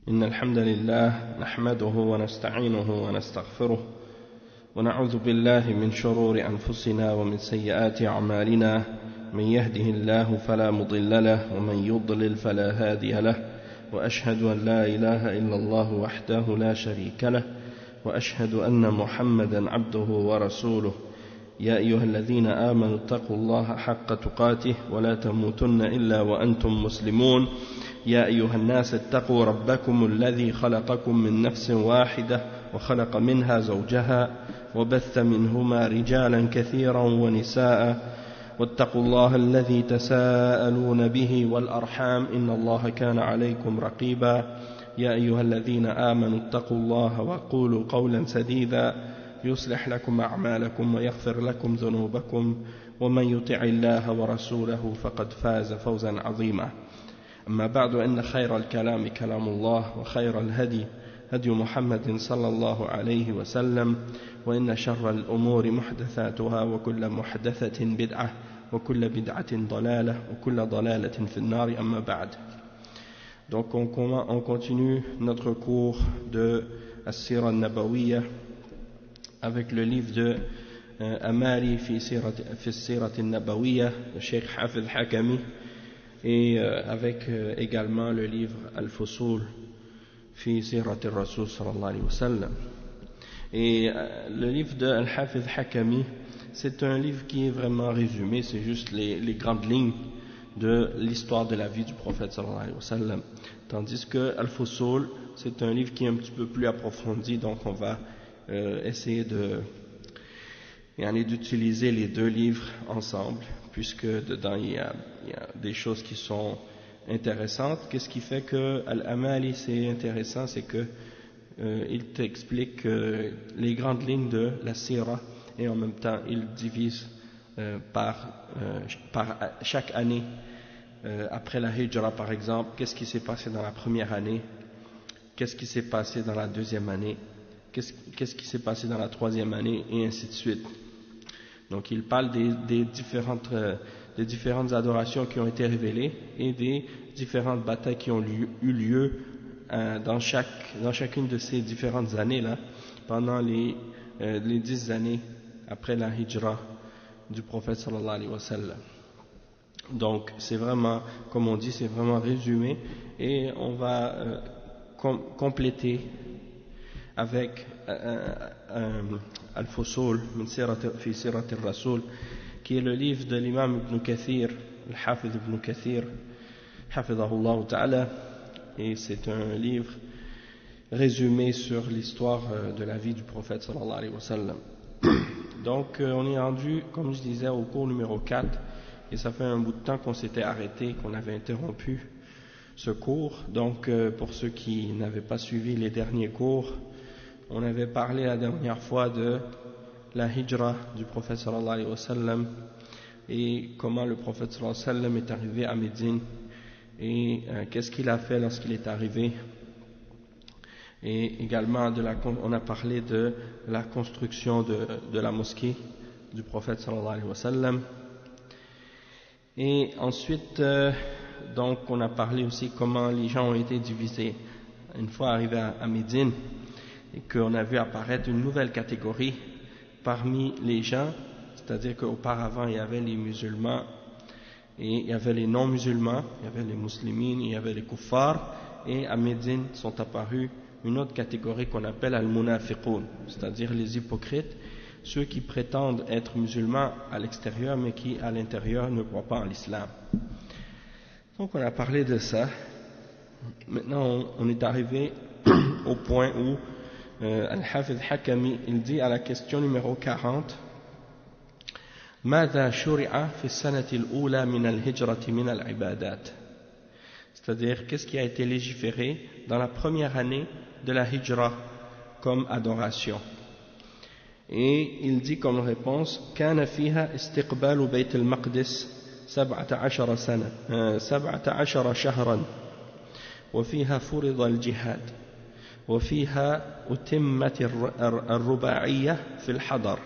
إن الحمد لله نحمده ونستعينه ونستغفره ونعوذ بالله من شرور أنفسنا ومن سيئات أعمالنا من يهده الله فلا مضل له ومن يضلل فلا هادي له وأشهد أن لا إله إلا الله وحده لا شريك له وأشهد أن محمدا عبده ورسوله يا أيها الذين آمنوا اتقوا الله حق تقاته ولا تموتن إلا وأنتم مسلمون يا أيها الناس اتقوا ربكم الذي خلقكم من نفس واحدة وخلق منها زوجها وبث منهما رجالا كثيرا ونساء واتقوا الله الذي تساءلون به والأرحام إن الله كان عليكم رقيبا يا أيها الذين آمنوا اتقوا الله وقولوا قولا سديدا يصلح لكم أعمالكم ويغفر لكم ذنوبكم ومن يطع الله ورسوله فقد فاز فوزا عظيما أما بعد إن خير الكلام كلام الله وخير الهدي هدي محمد صلى الله عليه وسلم وإن شر الأمور محدثاتها وكل محدثة بدعة وكل بدعة ضلالة وكل ضلالة في النار أما بعد. Donc on continue notre cours de As-Sira al-Nabawiyya avec le livre de Amali fi Sirat al-Nabawiyya de Cheikh Hafidh Hakami et avec également le livre Al-Fusul fi Sirat al-Rasul sallallahu alayhi wa sallam. Et le livre de Al-Hafidh Hakami, c'est un livre qui est vraiment résumé, c'est juste les grandes lignes de l'histoire de la vie du prophète sallallahu alayhi wa sallam. Tandis que Al-Fusul, c'est un livre qui est un petit peu plus approfondi, donc on va essayer d'utiliser les deux livres ensemble, puisque dedans il y a des choses qui sont intéressantes. Qu'est-ce qui fait que Al-Amali c'est intéressant, c'est que il t'explique les grandes lignes de la Sira et en même temps il divise par chaque année. Après la Hijra par exemple, qu'est-ce qui s'est passé dans la première année, qu'est-ce qui s'est passé dans la deuxième année, qu'est-ce qui s'est passé dans la troisième année, et ainsi de suite. Donc il parle des différentes adorations qui ont été révélées et des différentes batailles qui ont eu lieu dans chacune de ces différentes années-là, pendant les 10 années après la Hijra du prophète sallallahu alayhi wa sallam. Donc c'est vraiment, comme on dit, c'est vraiment résumé, et on va compléter avec Al-Fusul fi Sirat al-Rasul, qui est le livre de l'imam Ibn Kathir, Al-Hafidh Ibn Kathir, Hafidhahullah ta'ala, et c'est un livre résumé sur l'histoire de la vie du prophète sallallahu alayhi wa sallam. Donc on est rendu, comme je disais, au cours numéro 4, et ça fait un bout de temps qu'on s'était arrêté, qu'on avait interrompu ce cours. Donc pour ceux qui n'avaient pas suivi les derniers cours, on avait parlé la dernière fois de la hijra du prophète sallallahu alayhi wa sallam et comment le prophète sallallahu alayhi wa sallam est arrivé à Médine et qu'est-ce qu'il a fait lorsqu'il est arrivé. Et également on a parlé de la construction de la mosquée du prophète sallallahu alayhi wa sallam. Et ensuite donc on a parlé aussi comment les gens ont été divisés une fois arrivés à Médine, et qu'on a vu apparaître une nouvelle catégorie parmi les gens, c'est-à-dire qu'auparavant il y avait les musulmans et il y avait les non-musulmans, il y avait les muslimines, il y avait les kuffars, et à Médine sont apparus une autre catégorie qu'on appelle al-munafiqoun, c'est-à-dire les hypocrites, ceux qui prétendent être musulmans à l'extérieur mais qui à l'intérieur ne croient pas en l'islam. Donc on a parlé de ça. Maintenant on est arrivé au point où Al-Hafidh Hakami il dit à la question numéro 40: ماذا شرع في السنة الأولى من الهجرة من العبادات, c'est-à-dire qu'est-ce qui a été légiféré dans la première année de la hijra comme adoration. Et il dit comme réponse: كان فيها استقبال بيت المقدس 17 شهرا وفيها فرض الجهاد وفيها أتمت الرباعية في الحضر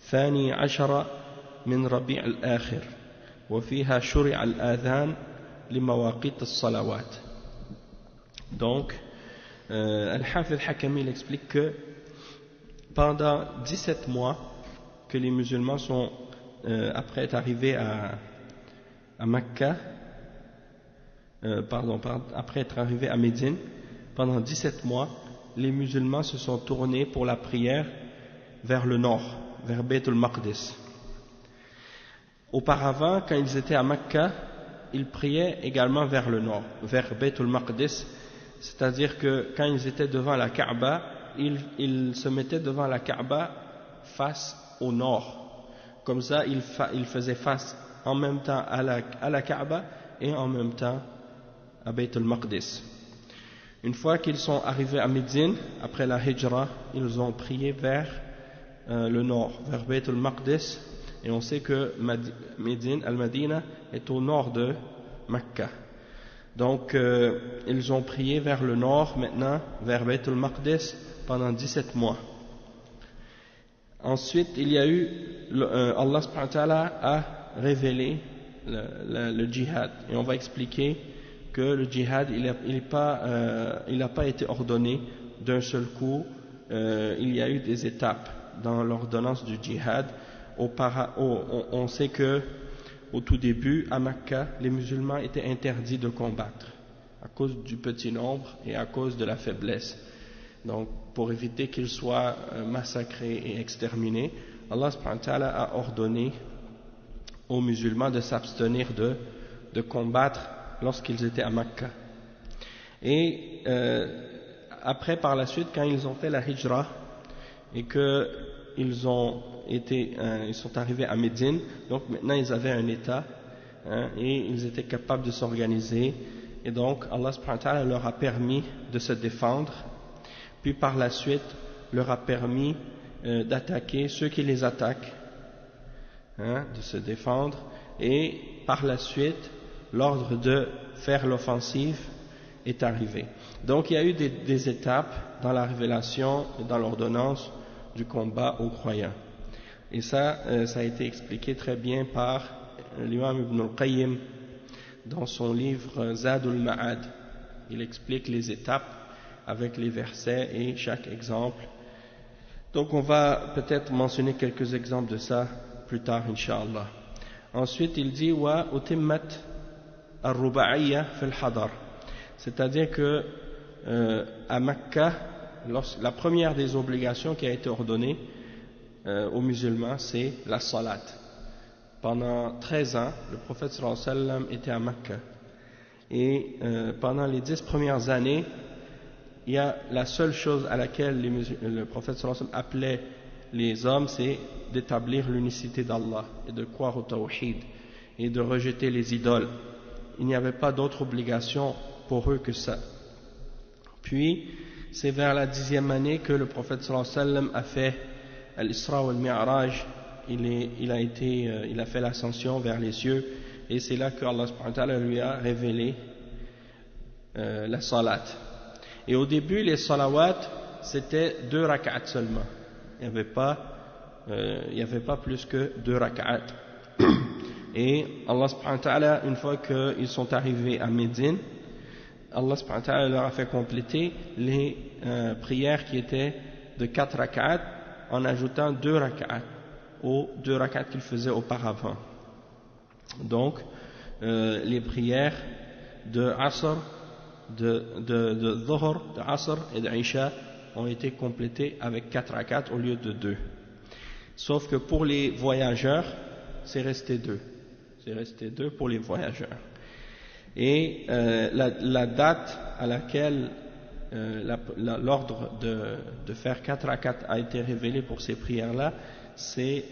12 من ربيع الآخر وفيها شرع الآذان لمواقيت الصلوات. Donc, Al-Hafidh Hakami il explique que pendant 17 mois que les musulmans sont, après être arrivés à Mecca, après être arrivés à Médine, pendant 17 mois, les musulmans se sont tournés pour la prière vers le nord, vers Bayt al-Maqdis. Auparavant, quand ils étaient à Mecca, ils priaient également vers le nord, vers Bayt al-Maqdis, c'est-à-dire que quand ils étaient devant la Kaaba, ils se mettaient devant la Kaaba face au nord. Comme ça, ils faisaient face en même temps à la Kaaba et en même temps à Bayt al-Maqdis. Une fois qu'ils sont arrivés à Médine, après la Hijra, ils ont prié vers le nord, vers Bayt al-Maqdis, et on sait que Médine, Al-Madina, est au nord de Mecca. Donc, ils ont prié vers le nord, maintenant, vers Bayt al-Maqdis, pendant 17 mois. Ensuite, il y a eu, Allah subhanahu wa ta'ala a révélé le djihad, et on va expliquer que le djihad, il n'a pas été ordonné d'un seul coup, il y a eu des étapes dans l'ordonnance du djihad. On sait que au tout début, à Mecca, les musulmans étaient interdits de combattre à cause du petit nombre et à cause de la faiblesse. Donc, pour éviter qu'ils soient massacrés et exterminés, Allah subhanahu wa ta'ala a ordonné aux musulmans de s'abstenir de combattre lorsqu'ils étaient à Mecca. Et après, par la suite, quand ils ont fait la Hijra et qu'ils sont arrivés à Médine, donc maintenant ils avaient un État, et ils étaient capables de s'organiser, et donc Allah subhanahu wa ta'ala leur a permis de se défendre, puis par la suite leur a permis d'attaquer ceux qui les attaquent, de se défendre, et par la suite l'ordre de faire l'offensive est arrivé. Donc il y a eu des étapes dans la révélation et dans l'ordonnance du combat aux croyants. Et ça a été expliqué très bien par l'imam Ibn al-Qayyim dans son livre Zadul Ma'ad. Il explique les étapes avec les versets et chaque exemple. Donc on va peut-être mentionner quelques exemples de ça plus tard, Inch'Allah. Ensuite il dit wa utimmat ar-ruba'iyya fil hadar, c'est-à-dire que à Mecca, la première des obligations qui a été ordonnée aux musulmans, c'est la salat. Pendant 13 ans, le prophète sallallahu alayhi wa sallam était à Mecca, et pendant les 10 premières années, il y a la seule chose à laquelle le prophète sallallahu alayhi wa sallam appelait les hommes, c'est d'établir l'unicité d'Allah et de croire au tawhid et de rejeter les idoles. Il n'y avait pas d'autre obligation pour eux que ça. Puis, c'est vers la 10e année que le prophète sallallahu alayhi wa sallam a fait Al-Isra wal-Mi'raj, il a fait l'ascension vers les cieux, et c'est là que Allah subhanahu wa ta'ala lui a révélé la salat. Et au début, les salawats, c'était 2 rak'at seulement. Il n'y avait pas plus que 2 rak'at. Et Allah subhanahu wa ta'ala, une fois qu'ils sont arrivés à Médine, Allah subhanahu wa ta'ala leur a fait compléter les prières qui étaient de 4 rak'at en ajoutant 2 rak'at aux 2 rak'at qu'ils faisaient auparavant. Donc, les prières de Asr, de Dhuhr, de Asr et de Isha ont été complétées avec 4 rak'at au lieu de 2. Sauf que pour les voyageurs, c'est resté 2. C'est resté 2 pour les voyageurs. Et la date à laquelle l'ordre de faire 4 rak'at a été révélé pour ces prières-là, c'est,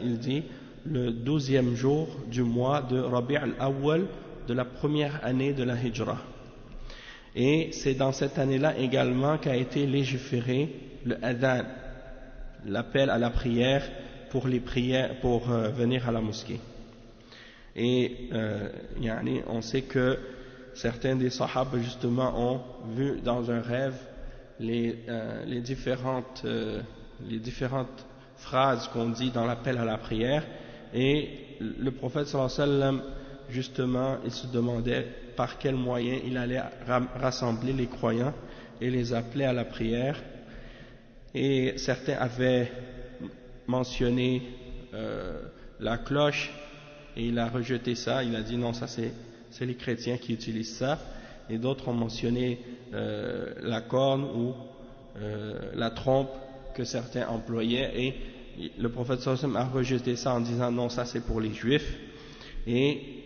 il dit, le 12e jour du mois de Rabi' al-Awwal de la première année de la Hijra. Et c'est dans cette année-là également qu'a été légiféré le adhan, l'appel à la prière pour venir à la mosquée. Et on sait que certains des sahaba justement ont vu dans un rêve les différentes phrases qu'on dit dans l'appel à la prière, et le prophète sallallahu alayhi wa sallam justement il se demandait par quel moyen il allait rassembler les croyants et les appeler à la prière. Et certains avaient mentionné la cloche, et il a rejeté ça, il a dit non, ça c'est les chrétiens qui utilisent ça, et d'autres ont mentionné la corne ou la trompe que certains employaient, et le prophète sallallahu alayhi wa sallam a rejeté ça en disant non, ça c'est pour les juifs. Et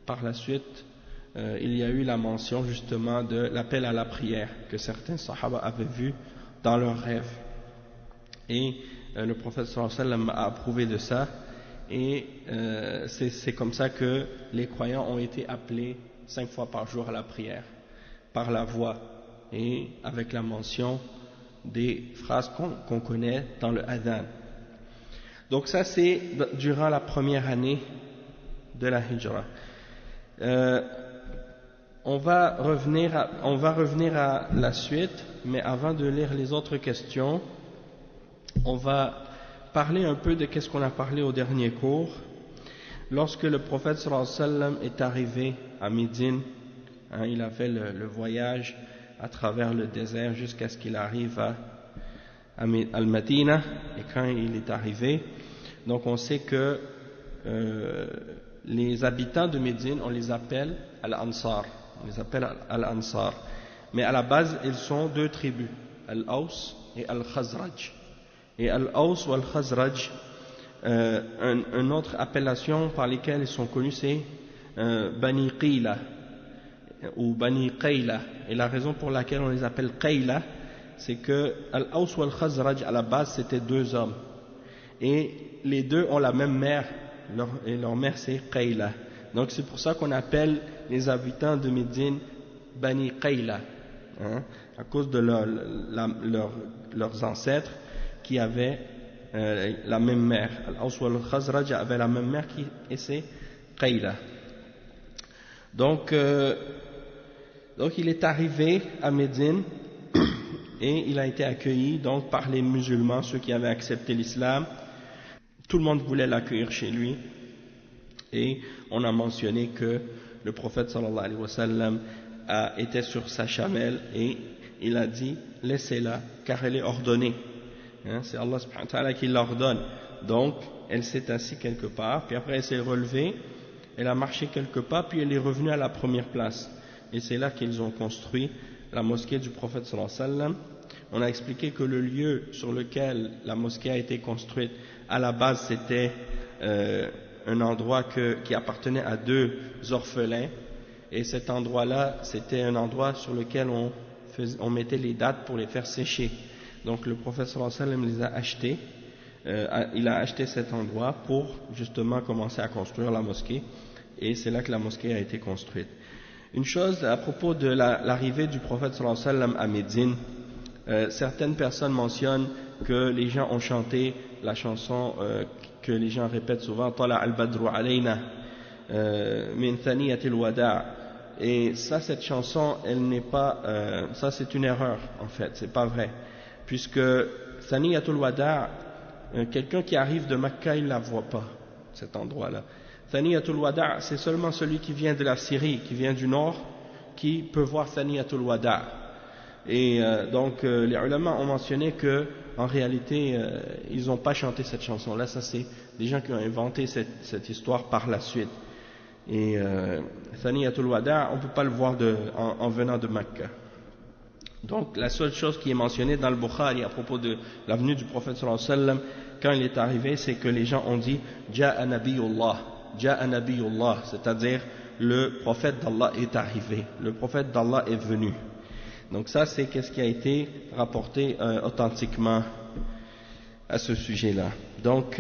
par la suite il y a eu la mention justement de l'appel à la prière que certains sahaba avaient vu dans leurs rêves, et le prophète sallallahu alayhi wa sallam a approuvé de ça, et c'est comme ça que les croyants ont été appelés 5 fois par jour à la prière par la voix et avec la mention des phrases qu'on connaît dans le adhan. Donc ça c'est durant la première année de la hijra. On va revenir à la suite, mais avant de lire les autres questions, on va parler un peu de ce qu'on a parlé au dernier cours. Lorsque le prophète sallallahu alayhi wa sallam est arrivé à Médine, il a fait le voyage à travers le désert jusqu'à ce qu'il arrive à Al-Madina, et quand il est arrivé, donc on sait que les habitants de Médine, on les appelle Al-Ansar, mais à la base ils sont 2 tribus, Al-Aws et Al-Khazraj. Et Al-Aws ou Al-Khazraj, une autre appellation par lesquelles ils sont connus, c'est Bani Qila ou Bani Qayla. Et la raison pour laquelle on les appelle Qayla, c'est que Al-Aws ou Al-Khazraj à la base c'était 2 hommes, et les 2 ont la même mère, et leur mère c'est Qayla. Donc c'est pour ça qu'on appelle les habitants de Médine Bani Qayla, à cause de leurs ancêtres qui avaient la même mère. Al-Aws ou Al-Khazraj avaient la même mère et c'est Qayla. Donc il est arrivé à Médine et il a été accueilli donc par les musulmans, ceux qui avaient accepté l'islam. Tout le monde voulait l'accueillir chez lui, et on a mentionné que le prophète sallallahu alayhi wa sallam était sur sa chamelle et il a dit laissez-la car elle est ordonnée. C'est Allah subhanahu wa ta'ala qui l'ordonne. Donc elle s'est assise quelque part, puis après elle s'est relevée, elle a marché quelques pas, puis elle est revenue à la première place, et c'est là qu'ils ont construit la mosquée du prophète sallallahu alayhi wa sallam. On a expliqué que le lieu sur lequel la mosquée a été construite à la base c'était un endroit qui appartenait à 2 orphelins, et cet endroit là c'était un endroit sur lequel on mettait les dattes pour les faire sécher. Donc le prophète sallallahu alayhi wa sallam les a achetés, il a acheté cet endroit pour justement commencer à construire la mosquée, et c'est là que la mosquée a été construite. Une chose à propos de l'arrivée du prophète sallallahu alayhi wa sallam à Médine, certaines personnes mentionnent que les gens ont chanté la chanson que les gens répètent souvent, Tala al-Badru alayna min thaniyatil wada', et ça, cette chanson, elle n'est pas, ça c'est une erreur en fait, c'est pas vrai, puisque thaniyatul wada', quelqu'un qui arrive de Mecca, il la voit pas, cet endroit-là. Thaniyatul wada', c'est seulement celui qui vient de la Syrie, qui vient du nord, qui peut voir Thaniyatul wada'. Et donc les ulama ont mentionné que en réalité ils n'ont pas chanté cette chanson là, ça c'est des gens qui ont inventé cette histoire par la suite. Et Thaniyatul Wada' on ne peut pas le voir en venant de Mecca. Donc la seule chose qui est mentionnée dans le Bukhari à propos de la venue du prophète sallallahu alayhi wa sallam quand il est arrivé, c'est que les gens ont dit Ja'a Nabiyullah, c'est-à-dire le prophète d'Allah est arrivé, le prophète d'Allah est venu. Donc ça c'est ce qui a été rapporté authentiquement à ce sujet-là. Donc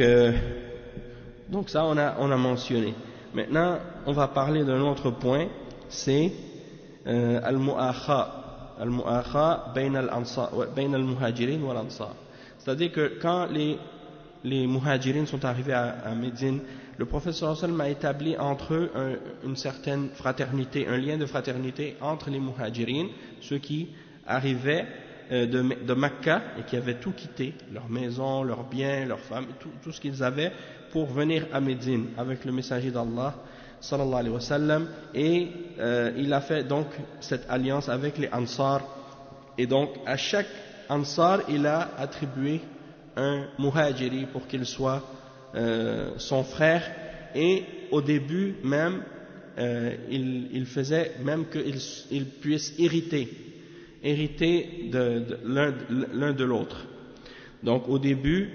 ça on a mentionné. Maintenant on va parler d'un autre point, c'est al-mu'akha bayna al-muhajirin wal ansar. C'est-à-dire que quand les muhajirin sont arrivés à Médine, le prophète sallallahu alayhi wa sallam a établi entre eux une certaine fraternité, un lien de fraternité entre les muhajirin, ceux qui arrivaient de Mecca et qui avaient tout quitté, leur maison, leurs biens, leurs femmes, tout ce qu'ils avaient pour venir à Médine avec le messager d'Allah sallallahu alayhi wa sallam, et il a fait donc cette alliance avec les Ansar, et donc à chaque Ansar il a attribué un muhajiri pour qu'il soit son frère, et au début même il faisait même qu'il puisse hériter de l'un de l'autre. Donc au début,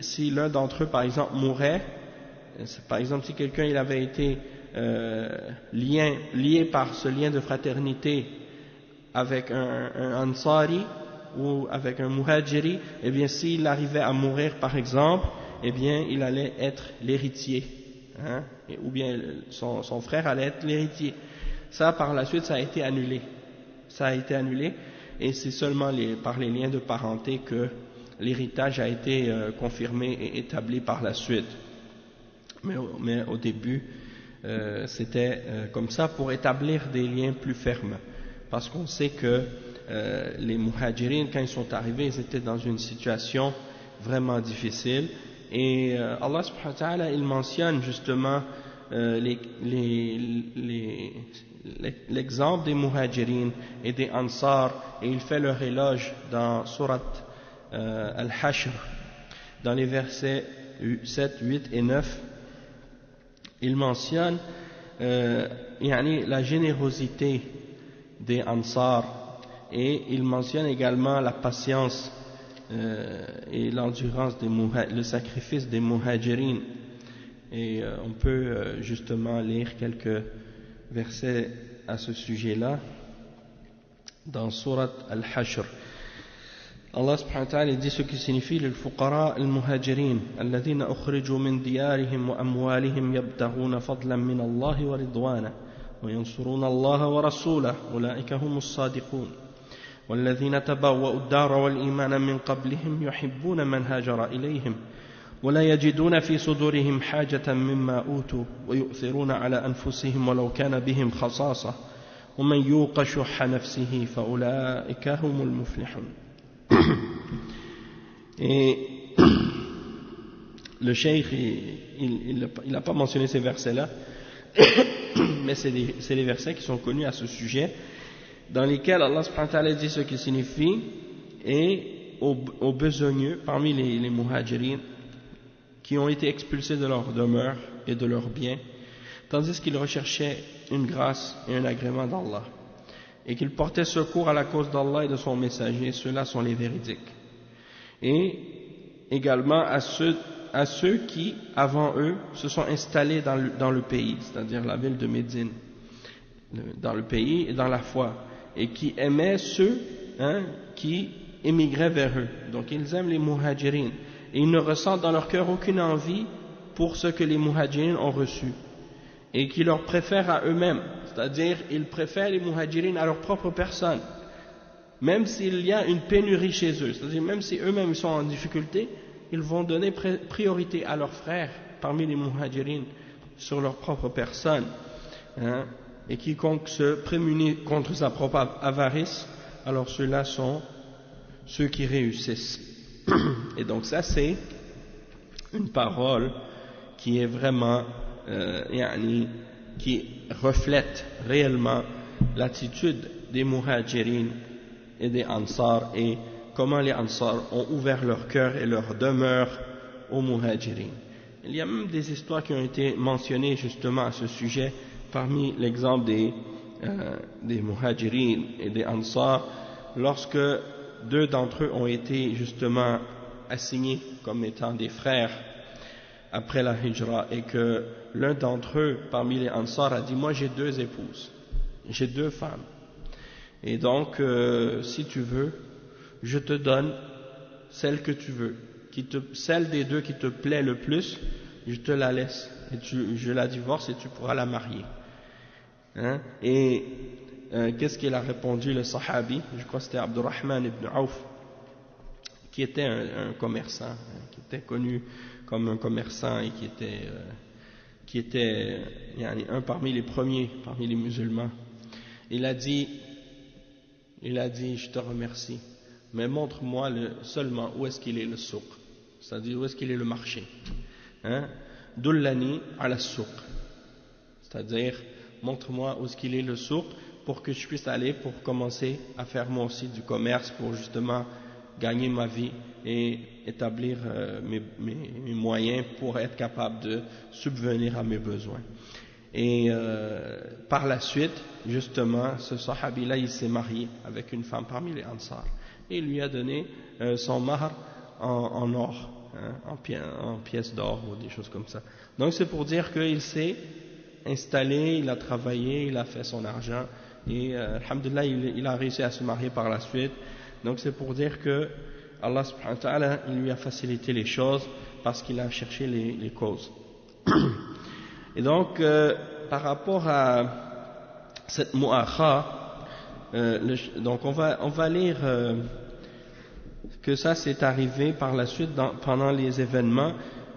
si l'un d'entre eux par exemple mourait, par exemple si quelqu'un il avait été lié par ce lien de fraternité avec un Ansari ou avec un Muhajiri, eh bien s'il arrivait à mourir par exemple, eh bien il allait être l'héritier, hein, ou bien son frère allait être l'héritier. Ça par la suite ça a été annulé. Et c'est seulement par les liens de parenté que l'héritage a été confirmé et établi par la suite. Mais au début, c'était comme ça pour établir des liens plus fermes. Parce qu'on sait que les muhajirines, quand ils sont arrivés, ils étaient dans une situation vraiment difficile. Et Allah subhanahu wa ta'ala, il mentionne justement l'exemple des muhajirines et des ansar, et il fait leur éloge dans Surat Al-Hashr, dans les versets 7, 8 et 9. Il mentionne la générosité des ansar, et il mentionne également la patience et l'endurance le sacrifice des muhajirines. Et on peut justement lire quelques versets à ce sujet-là dans Surat Al-Hashr. Allah subhanahu wa ta'ala dit ce qui signifie للفقراء المهاجرين الذين أخرجوا من ديارهم وأموالهم يبتغون فضلا من الله ورضوانه وينصرون الله ورسوله أولئك هم الصادقون والذين تبوأوا الدار والإيمان من قبلهم يحبون من هاجر إليهم ولا يجدون في صدورهم حاجة مما أوتوا ويؤثرون على أنفسهم ولو كان بهم خصاصة ومن يوق شح نفسه فأولئك هم المفلحون. Et le cheikh, il n'a pas mentionné ces versets-là, mais c'est des versets qui sont connus à ce sujet, dans lesquels Allah subhanahu wa ta'ala dit ce qui signifie, et aux besogneux parmi les muhajirines qui ont été expulsés de leur demeure et de leurs biens, tandis qu'ils recherchaient une grâce et un agrément d'Allah, et qu'ils portaient secours à la cause d'Allah et de son messager, ceux-là sont les véridiques. Et également à ceux qui, avant eux, se sont installés dans le pays, c'est-à-dire la ville de Médine, dans le pays et dans la foi, et qui aimaient ceux qui émigraient vers eux. Donc ils aiment les muhajirines, et ils ne ressentent dans leur cœur aucune envie pour ce que les muhajirines ont reçu, et qui leur préfèrent à eux-mêmes, c'est-à-dire ils préfèrent les muhajirines à leur propre personne, même s'il y a une pénurie chez eux, c'est-à-dire même si eux-mêmes sont en difficulté, ils vont donner priorité à leurs frères parmi les muhajirines sur leur propre personne, hein, et quiconque se prémunit contre sa propre avarice, alors ceux-là sont ceux qui réussissent. Et donc ça c'est une parole qui est vraiment qui reflète réellement l'attitude des muhajirines et des ansar, et comment les ansar ont ouvert leur cœur et leur demeure aux muhajirines. Il y a même des histoires qui ont été mentionnées justement à ce sujet, parmi l'exemple des muhajirines et des ansar, lorsque deux d'entre eux ont été justement assignés comme étant des frères après la hijra, et que l'un d'entre eux parmi les ansar a dit: moi j'ai deux épouses, j'ai deux femmes, et donc si tu veux je te donne celle que tu veux, celle des deux qui te plaît le plus, je te la laisse et je la divorce et tu pourras la marier, hein? Et qu'est-ce qu'il a répondu le sahabi, je crois que c'était Abdurrahman ibn Auf, qui était un commerçant, qui était connu comme un commerçant et qui était un parmi les premiers, parmi les musulmans. Il a dit je te remercie, mais montre-moi seulement où est-ce qu'il est le souk, c'est-à-dire où est-ce qu'il est le marché, hein? dullani ala souq, c'est-à-dire montre-moi où est-ce qu'il est le souq pour que je puisse aller pour commencer à faire moi aussi du commerce pour justement gagner ma vie et établir mes moyens pour être capable de subvenir à mes besoins. Et par la suite, justement, ce sahabi-là, il s'est marié avec une femme parmi les Ansar et il lui a donné son mahr en or, hein, en pièces d'or ou des choses comme ça. Donc c'est pour dire qu'il s'est installé, il a travaillé, il a fait son argent et alhamdulillah, il a réussi à se marier par la suite. Donc c'est pour dire que Allah subhanahu wa ta'ala, il lui a facilité les choses parce qu'il a cherché les causes. Et donc par rapport à cette mu'akha, donc on va lire que ça s'est arrivé par la suite pendant les événements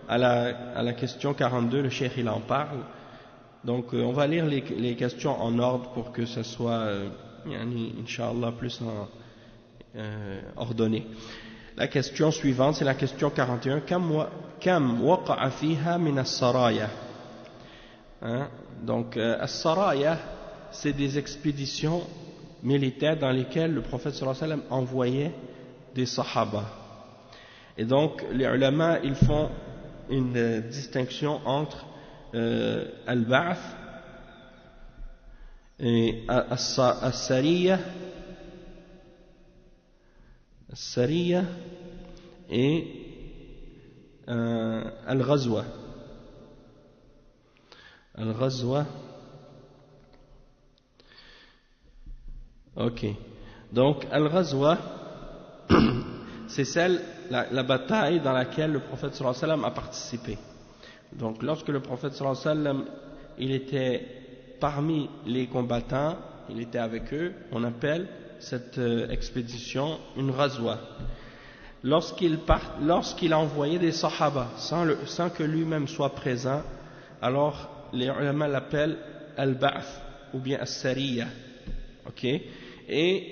à la question 42, le cheikh il en parle. Donc on va lire les questions en ordre pour que ce soit Inch'Allah plus ordonné. La question suivante, c'est la question 41. Kam waqa'a fiha min as-saraya. Donc as-saraya, c'est des expéditions militaires dans lesquelles le prophète sallallahu alayhi wa sallam envoyait des sahaba. Et donc les ulama, ils font une distinction entre al-ba'th et as-sariya et al-ghazwa. Al-ghazwa. Ok. Donc al-ghazwa, c'est la bataille dans laquelle le prophète sallallahu alayhi wa sallam a participé. Donc lorsque le prophète sallallahu alayhi wa sallam il était parmi les combattants, il était avec eux, on appelle cette expédition une ghazwa. Lorsqu'il a envoyé des sahaba sans que lui-même soit présent, alors les ulama l'appellent al-ba'th ou bien as-sariya. Ok? Et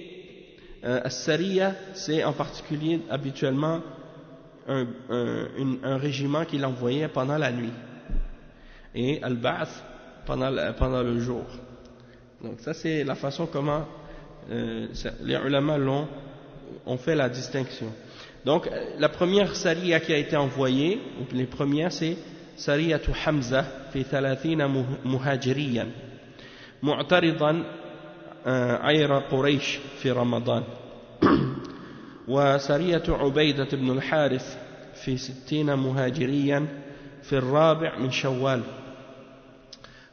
as-sariya, c'est en particulier habituellement un régiment qu'il envoyait pendant la nuit, et al-ba'th pendant le jour. Donc ça c'est la façon comment les ulama ont fait la distinction. Donc la première sariya qui a été envoyée, les premières, c'est sariyatu Hamza fi 30 muhajiriyan mu'taridan ayra Quraysh fi Ramadan. وسرية عبيدة بن الحارث في 60 مهاجريا في 4 من شوال.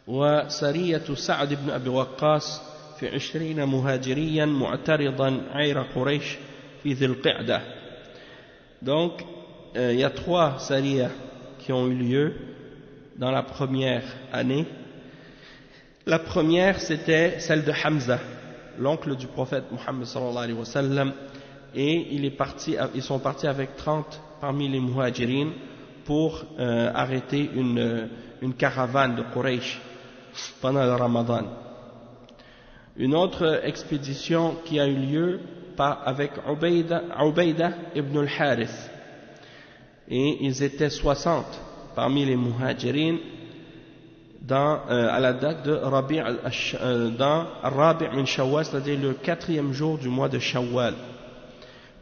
وسرية سعد بن أبي وقاص في 20 مهاجريا معترضا عير قريش في ذي القعدة. Donc il y a 3 sariyas qui ont eu lieu dans la première année. La première, c'était celle de Hamza, l'oncle du prophète Muhammad sallallahu alayhi wa sallam, et ils sont partis avec 30 parmi les muhajirin pour arrêter une caravane de Quraysh pendant le Ramadan. Une autre expédition qui a eu lieu avec Ubayda ibn al-Harith, et ils étaient 60 parmi les muhajirin à la date de dans Rabi' min Shawwal, c'est-à-dire le 4e jour du mois de Shawwal.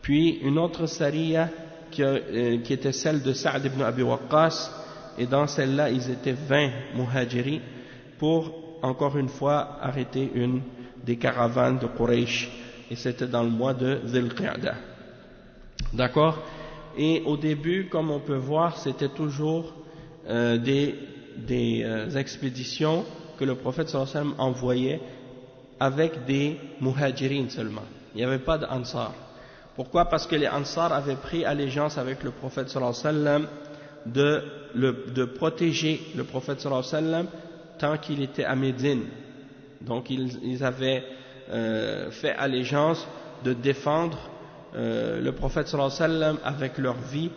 Puis une autre sariya qui était celle de Sa'd ibn Abi Waqqas, et dans celle-là ils étaient 20 muhajiri pour encore une fois arrêter une des caravanes de Quraysh, et c'était dans le mois de Dhul Qa'dah. D'accord? Et au début, comme on peut voir, c'était toujours des expéditions que le prophète sallallahu alayhi wa sallam envoyait avec des muhajirin seulement. Il n'y avait pas d'Ansar. Pourquoi? Parce que les Ansar avaient pris allégeance avec le prophète sallallahu alayhi wa sallam de protéger le prophète sallallahu alayhi wa sallam tant qu'il était à Médine. Donc ils avaient fait allégeance de défendre le prophète sallallahu alayhi wa sallam avec leur vie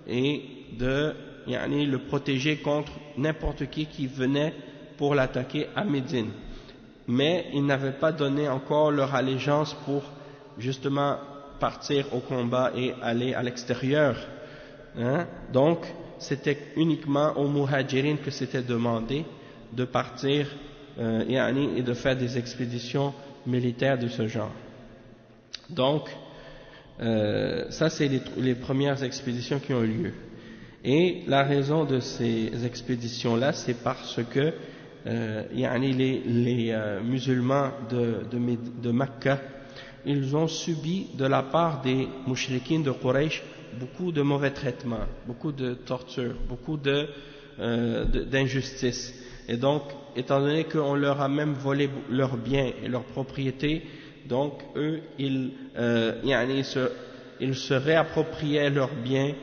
et de le protéger contre n'importe qui venait pour l'attaquer à Médine. Mais ils n'avaient pas donné encore leur allégeance pour justement partir au combat et aller à l'extérieur. Donc c'était uniquement aux muhajirin que c'était demandé de partir et de faire des expéditions militaires de ce genre. Donc, ça c'est les premières expéditions qui ont eu lieu. Et la raison de ces expéditions-là, c'est parce que les musulmans de Mecca, ils ont subi de la part des mouchriquines de Quraysh beaucoup de mauvais traitements, beaucoup de tortures, beaucoup d'injustices. Et donc, étant donné qu'on leur a même volé leurs biens et leurs propriétés, donc eux, ils se réappropriaient leurs biens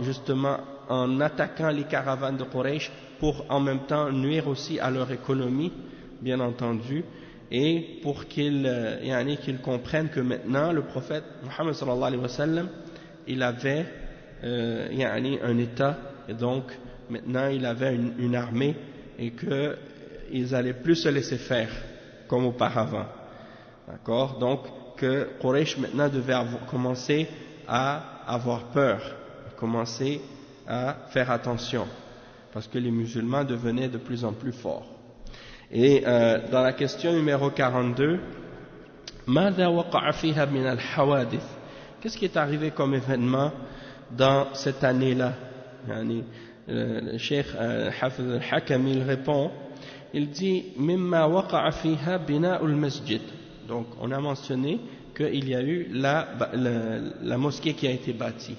justement en attaquant les caravanes de Quraysh pour en même temps nuire aussi à leur économie, bien entendu, et pour qu'ils comprennent que maintenant le prophète Muhammad sallallahu alayhi wa sallam, il avait un état, et donc maintenant il avait une armée, et qu'ils n'allaient plus se laisser faire comme auparavant. D'accord? Donc que Quraysh maintenant devait commencer à avoir peur, commencer à faire attention, parce que les musulmans devenaient de plus en plus forts. Et dans la question numéro 42, ماذا وقع فيها من الحوادث? Qu'est-ce qui est arrivé comme événement dans cette année-là? Le Cheikh Hafiz al-Hakami il répond, il dit مما وقع فيها بناء المسجد. Donc on a mentionné qu'il y a eu la mosquée qui a été bâtie.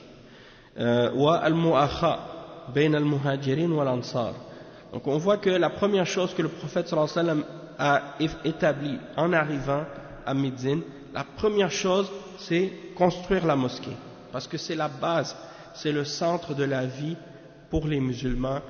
وَالْمُؤَخَاء بين المهاجرين والأنصار. Donc on voit que la première chose que le prophète sallallahu alayhi wa sallam a établie en arrivant à Médine, la première chose c'est construire la mosquée, parce que c'est la base, c'est le centre de la vie pour les musulmans,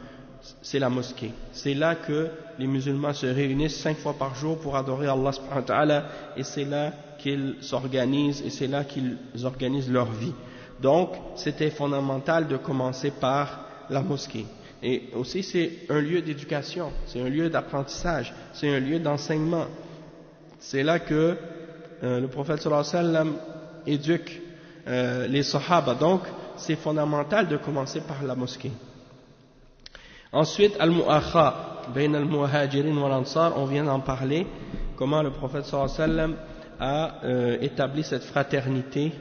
c'est la mosquée. C'est là que les musulmans se réunissent 5 fois par jour pour adorer Allah subhanahu wa ta'ala, et c'est là qu'ils s'organisent, et c'est là qu'ils organisent leur vie. Donc c'était fondamental de commencer par la mosquée. Et aussi c'est un lieu d'éducation, c'est un lieu d'apprentissage, c'est un lieu d'enseignement. C'est là que le prophète sallallahu alayhi wa sallam éduque les sahaba. Donc c'est fondamental de commencer par la mosquée. Ensuite, al-mu'akha bayn al-muhajirin wal-ansar, on vient d'en parler, comment le prophète sallallahu alayhi wa sallam a établi cette fraternité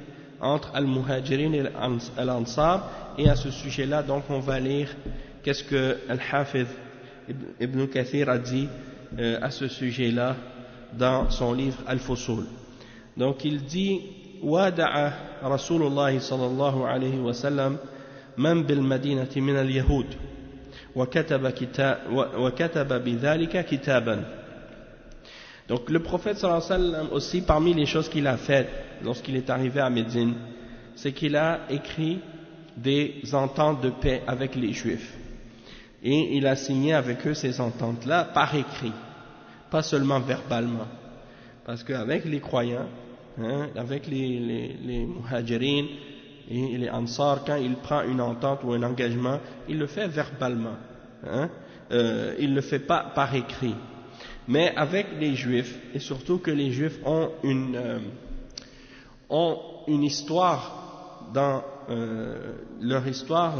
entre al-muhajirin et al-ansar. Et à ce sujet-là, donc on va lire qu'est-ce que Al-Hafiz Ibn Kathir a dit à ce sujet-là dans son livre Al-Fusul. Donc il dit وَادَعَ رسول الله صلى الله عليه وسلم من بالمدينة من اليهود وكتب بذلك كتابا. Donc le prophète sallallahu alayhi wa sallam aussi, parmi les choses qu'il a faites lorsqu'il est arrivé à Médine, c'est qu'il a écrit des ententes de paix avec les juifs, et il a signé avec eux ces ententes-là par écrit, pas seulement verbalement, parce qu'avec les croyants, avec les muhajirin et les ansar, quand il prend une entente ou un engagement, il le fait verbalement, il ne le fait pas par écrit. Mais avec les juifs, et surtout que les juifs ont une histoire, dans leur histoire,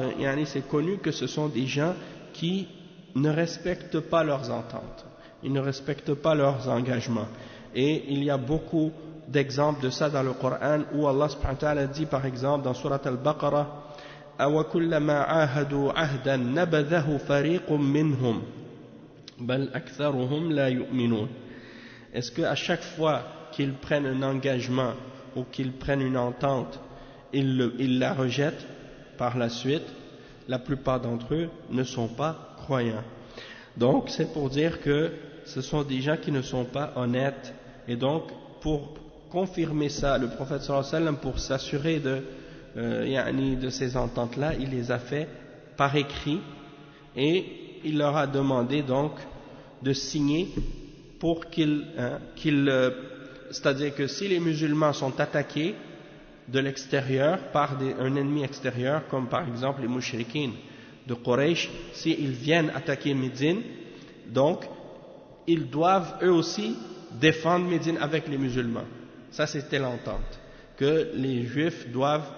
c'est connu que ce sont des gens qui ne respectent pas leurs ententes, ils ne respectent pas leurs engagements. Et il y a beaucoup d'exemples de ça dans le Coran, où Allah subhanahu wa ta'ala dit par exemple dans Surat Al-Baqarah, أَوَكُلَّمَا عَاهَدُوا عَهْدًا نَبَذَهُ فَرِيقٌ مِّنْهُمْ بَلْ أَكْثَرُهُمْ لَا يُؤْمِنُونَ. Est-ce qu'à chaque fois qu'ils prennent un engagement ou qu'ils prennent une entente, ils la rejettent par la suite? La plupart d'entre eux ne sont pas croyants. Donc c'est pour dire que ce sont des gens qui ne sont pas honnêtes. Et donc pour confirmer ça, le prophète sallallahu alayhi wa sallam, pour s'assurer de ces ententes-là, il les a fait par écrit, et il leur a demandé donc de signer pour c'est-à-dire que si les musulmans sont attaqués de l'extérieur par un ennemi extérieur, comme par exemple les mouchriquines de Quraysh, s'ils viennent attaquer Médine, donc ils doivent eux aussi défendre Médine avec les musulmans. Ça c'était l'entente, que les juifs doivent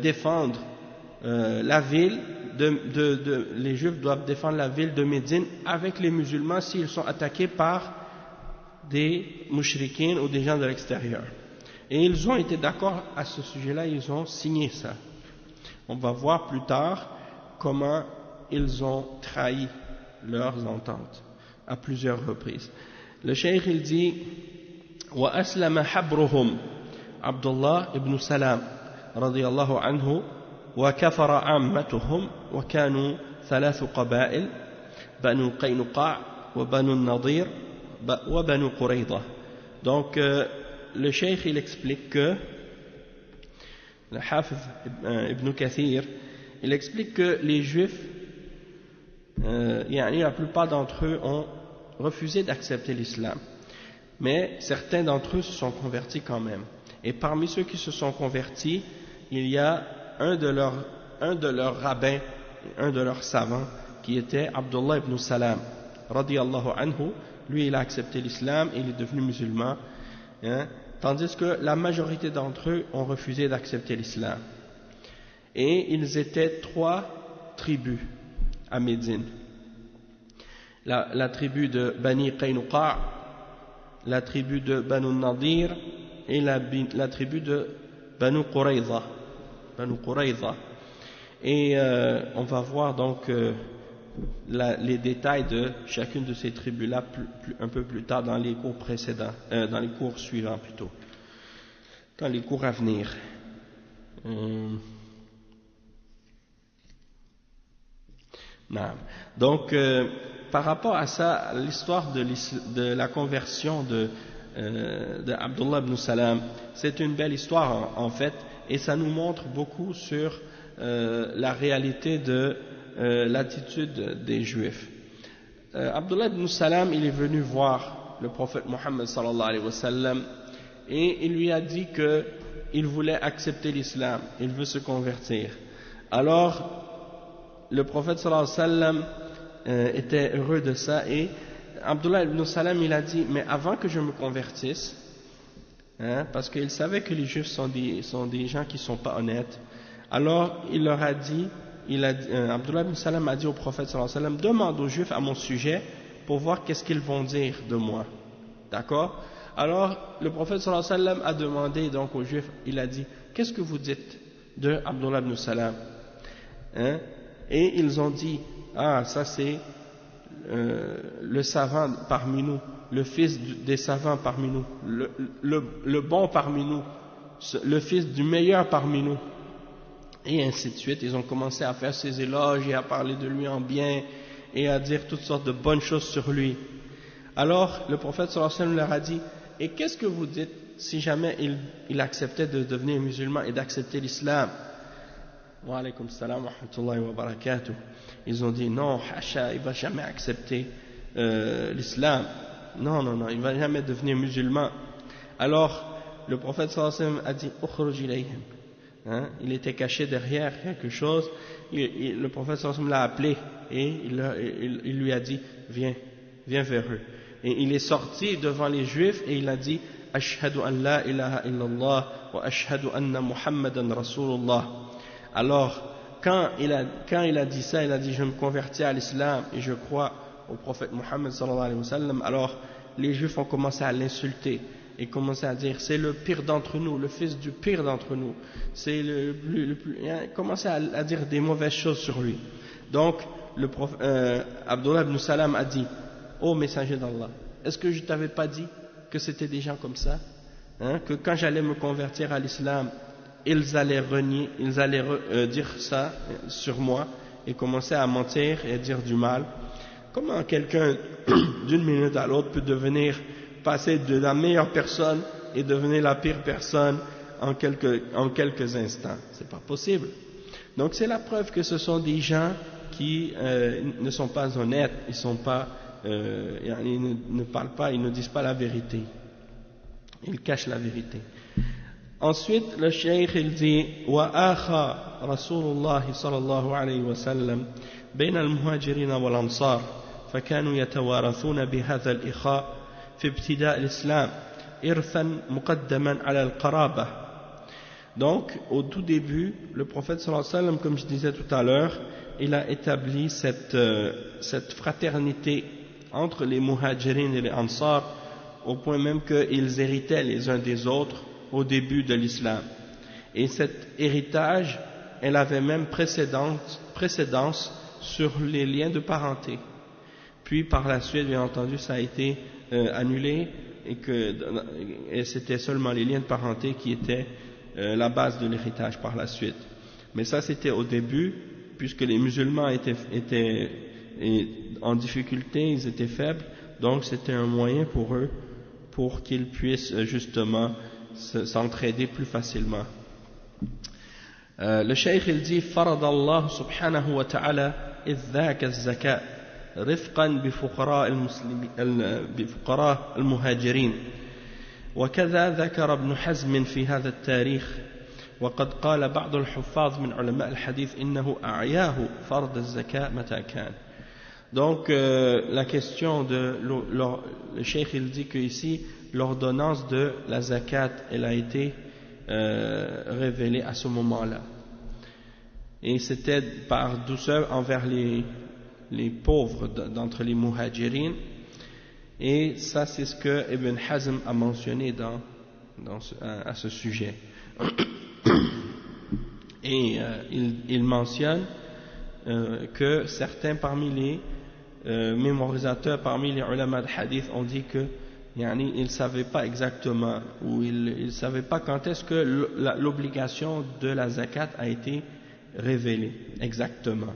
défendre la ville les Juifs doivent défendre la ville de Médine avec les musulmans s'ils sont attaqués par des mouchriquins ou des gens de l'extérieur. Et ils ont été d'accord à ce sujet-là, ils ont signé ça. On va voir plus tard comment ils ont trahi leurs ententes à plusieurs reprises. Le cheikh il dit wa aslama habruhum Abdullah ibn Salam radiyallahu anhu wa kafara ammatuhum wa kanu ثلاث قبائل بنو قينقاع وبنو النضير وبنو قريظة. Donc le cheikh il explique que le Hafiz Ibn Kathir il explique que les Juifs la plupart d'entre eux ont refusé d'accepter l'islam, mais certains d'entre eux se sont convertis quand même. Et parmi ceux qui se sont convertis, il y a un de leurs rabbins, un de leurs savants, qui était Abdullah ibn Salam, radiyallahu anhu. Lui, il a accepté l'islam et il est devenu musulman, tandis que la majorité d'entre eux ont refusé d'accepter l'islam. Et ils étaient 3 tribus à Médine. La tribu de Bani Qaynuqa', la tribu de Banu Nadir et la tribu de Banu Qurayza. Et on va voir donc les détails de chacune de ces tribus-là un peu plus tard dans les cours précédents, dans les cours suivants plutôt, dans les cours à venir. Donc, par rapport à ça, l'histoire de la conversion de Abdullah ibn Salam, c'est une belle histoire en fait, et ça nous montre beaucoup sur la réalité de l'attitude des Juifs. Abdullah ibn Salam, il est venu voir le prophète Mohammed sallallahu alayhi wa sallam, et il lui a dit qu'il voulait accepter l'islam, il veut se convertir. Alors, le prophète sallallahu alayhi wa sallam était heureux de ça, et Abdullah ibn Salam il a dit mais avant que je me convertisse, parce qu'il savait que les Juifs sont des gens qui ne sont pas honnêtes, alors il leur a dit, Abdullah ibn Salam a dit au prophète sallallahu alayhi wa sallam, demande aux Juifs à mon sujet pour voir qu'est-ce qu'ils vont dire de moi, d'accord? Alors le prophète sallallahu alayhi wa sallam a demandé donc aux Juifs, il a dit qu'est-ce que vous dites de Abdullah ibn Salam, et ils ont dit ah ça c'est le savant parmi nous, le fils des savants parmi nous, le bon parmi nous, le fils du meilleur parmi nous, et ainsi de suite. Ils ont commencé à faire ses éloges et à parler de lui en bien et à dire toutes sortes de bonnes choses sur lui. Alors le prophète sallallahu alayhi wa sallam leur a dit et qu'est-ce que vous dites si jamais il acceptait de devenir musulman et d'accepter l'islam? Wa alaykum salam wa rahmatullahi wa barakatuh. Ils ont dit non, hacha, il ne va jamais accepter l'islam. Non, il ne va jamais devenir musulman. Alors, le prophète sallallahu alayhi wa sallam a dit ukhruj ilayhim. Il était caché derrière quelque chose. Le prophète sallallahu alayhi wa sallam l'a appelé et il lui a dit viens vers eux. Et il est sorti devant les Juifs et il a dit ashhadu an la ilaha illallah wa ashhadu anna muhammadan rasulullah. Alors, quand il a dit ça, il a dit je me convertis à l'islam et je crois au prophète Mohammed sallallahu alayhi wa sallam. Alors les Juifs ont commencé à l'insulter et commencé à dire c'est le pire d'entre nous, le fils du pire d'entre nous, c'est le plus commencé à dire des mauvaises choses sur lui. Donc Abdullah ibn Salam a dit ô messager d'Allah, est-ce que je t'avais pas dit que c'était des gens comme ça, que quand j'allais me convertir à l'islam ils allaient renier, ils allaient dire ça sur moi et commencer à mentir et à dire du mal. Comment quelqu'un d'une minute à l'autre peut passer de la meilleure personne et devenir la pire personne en quelques instants? C'est pas possible. Donc c'est la preuve que ce sont des gens qui ne sont pas honnêtes, ils ne parlent pas, ils ne disent pas la vérité, ils cachent la vérité. Ensuite, le cheikh il dit وآخى رسول الله صلى الله عليه وسلم بين المهاجرين والأنصار فكانوا يتوارثون بهذا الإخاء في ابتداء الإسلام إرثا مقدما على القرابة Donc, au tout début, le prophète sallallahu alayhi wa sallam, comme je disais tout à l'heure, il a établi cette fraternité entre les muhajirin et les ansar, au point même qu'ils héritaient les uns des autres au début de l'islam. Et cet héritage, elle avait même précédence sur les liens de parenté. Puis par la suite, bien entendu, ça a été annulé et c'était seulement les liens de parenté qui étaient la base de l'héritage par la suite. Mais ça, c'était au début, puisque les musulmans étaient en difficulté, ils étaient faibles, donc c'était un moyen pour eux, pour qu'ils puissent justement s'entraider plus facilement. Le cheikh il dit فرض الله سبحانه وتعالى إذ ذاك الزكاة رفقا بفقراء المهاجرين وكذا ذكر ابن حزم في هذا التاريخ وقد قال بعض الحفاظ من علماء الحديث إنه أعياه فرض الزكاة متى كان. Donc la question le cheikh il dit que ici l'ordonnance de la zakat elle a été révélée à ce moment-là et c'était par douceur envers les pauvres d'entre les muhajirin, et ça c'est ce que Ibn Hazm a mentionné à ce sujet. Et il mentionne que certains parmi les mémorisateurs, parmi les ulama de hadith, ont dit que ils ne savaient pas exactement, ou ils ne savaient pas quand est-ce que l'obligation de la zakat a été révélée exactement.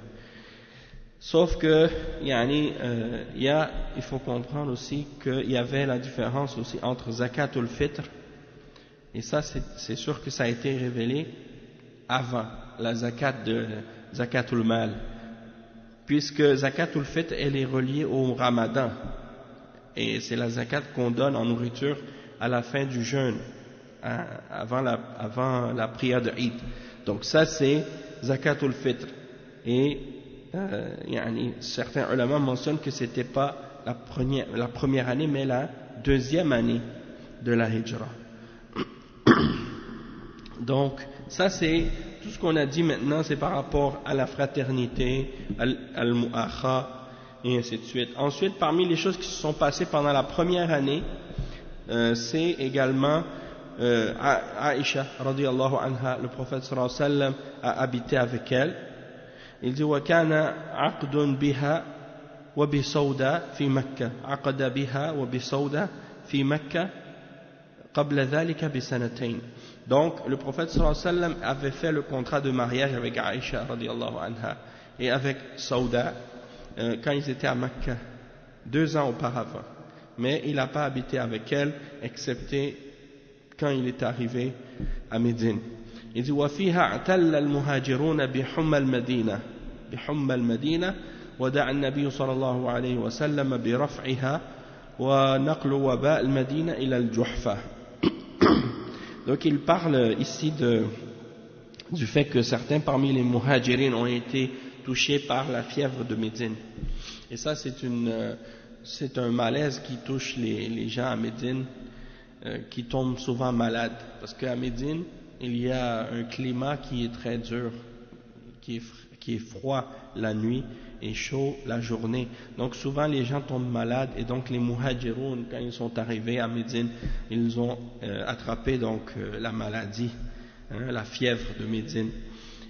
Sauf que il faut comprendre aussi qu'il y avait la différence aussi entre zakatul fitr, et ça c'est sûr que ça a été révélé avant la zakatul mal, puisque zakatul fitr elle est reliée au ramadan, et c'est la zakat qu'on donne en nourriture à la fin du jeûne, avant la prière de Eid. Donc ça c'est zakatul fitr, et certains ulama mentionnent que c'était pas la première année mais la deuxième année de la hijra. Donc ça c'est tout ce qu'on a dit maintenant, c'est par rapport à la fraternité, al-mu'akha et ainsi de suite. Ensuite, parmi les choses qui se sont passées pendant la première année, c'est également Aïcha radiyallahu anha, le prophète sallallahu alayhi wa sallam a habité avec elle. Il dit وكان عقد بها وبسودة في مكة عقد بها وبسودة في مكة قبل ذلك بسنتين. Donc le prophète sallallahu alayhi wa sallam avait fait le contrat de mariage avec Aïcha radiyallahu anha et avec Sauda quand ils étaient à Mecca 2 ans auparavant, mais il n'a pas habité avec elle excepté quand il est arrivé à Médine. Il dit وفيها اعتل المهاجرون بحمى المدينة ودعا النبي صلى الله عليه وسلم برفعها ونقل وباء المدينة إلى الجحفة. Donc il parle ici du fait que certains parmi les muhajirin ont été touchés par la fièvre de Médine. Et ça c'est un malaise qui touche les gens à Médine, qui tombent souvent malades, parce qu'à Médine il y a un climat qui est très dur, qui est froid la nuit et chaud la journée. Donc souvent les gens tombent malades, et donc les muhajiroun, quand ils sont arrivés à Médine, ils ont attrapé donc la maladie, la fièvre de Médine.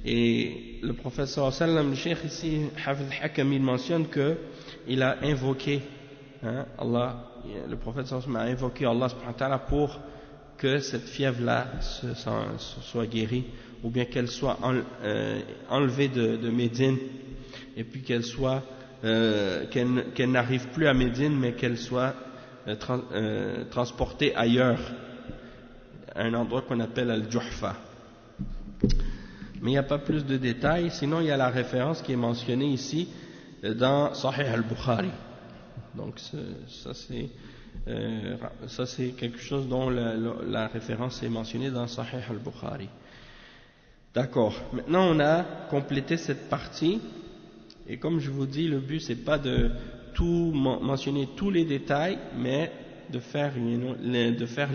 Et le prophète sallallahu alayhi wa sallam, le cheikh ici, Hafid Hakam, il mentionne qu'il a invoqué Allah, le prophète sallallahu alayhi wa sallam a invoqué Allah subhanahu wa ta'ala pour que cette fièvre-là soit guérie, ou bien qu'elle soit enlevée de Médine, et puis qu'elle n'arrive plus à Médine, mais qu'elle soit transportée ailleurs, à un endroit qu'on appelle Al-Juhfa. Mais il n'y a pas plus de détails, sinon il y a la référence qui est mentionnée ici dans Sahih al-Bukhari. Donc ça c'est quelque chose dont la référence est mentionnée dans Sahih al-Bukhari. D'accord, maintenant on a complété cette partie, et comme je vous dis, le but c'est pas de tout mentionner tous les détails, mais de faire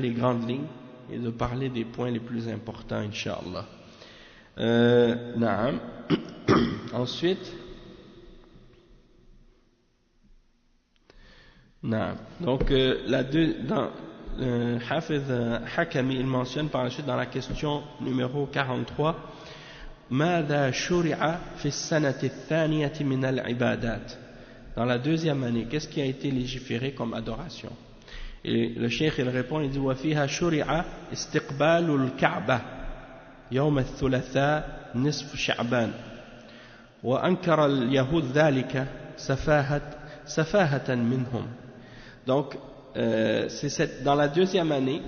les grandes lignes et de parler des points les plus importants, Inch'Allah. Naam. Ensuite, naam. Donc, Hafiz Hakami, il mentionne par la suite dans la question numéro 43, ماذا شرع في السنة الثانية من العبادات. Dans la deuxième année, qu'est-ce qui a été légiféré comme adoration? Et le cheikh il répond, il dit وفيها شرع استقبال الكعبة يوم الثلاثاء نصف شعبان وأنكر اليهود ذلك سفاهة منهم. Donc dans la deuxième année,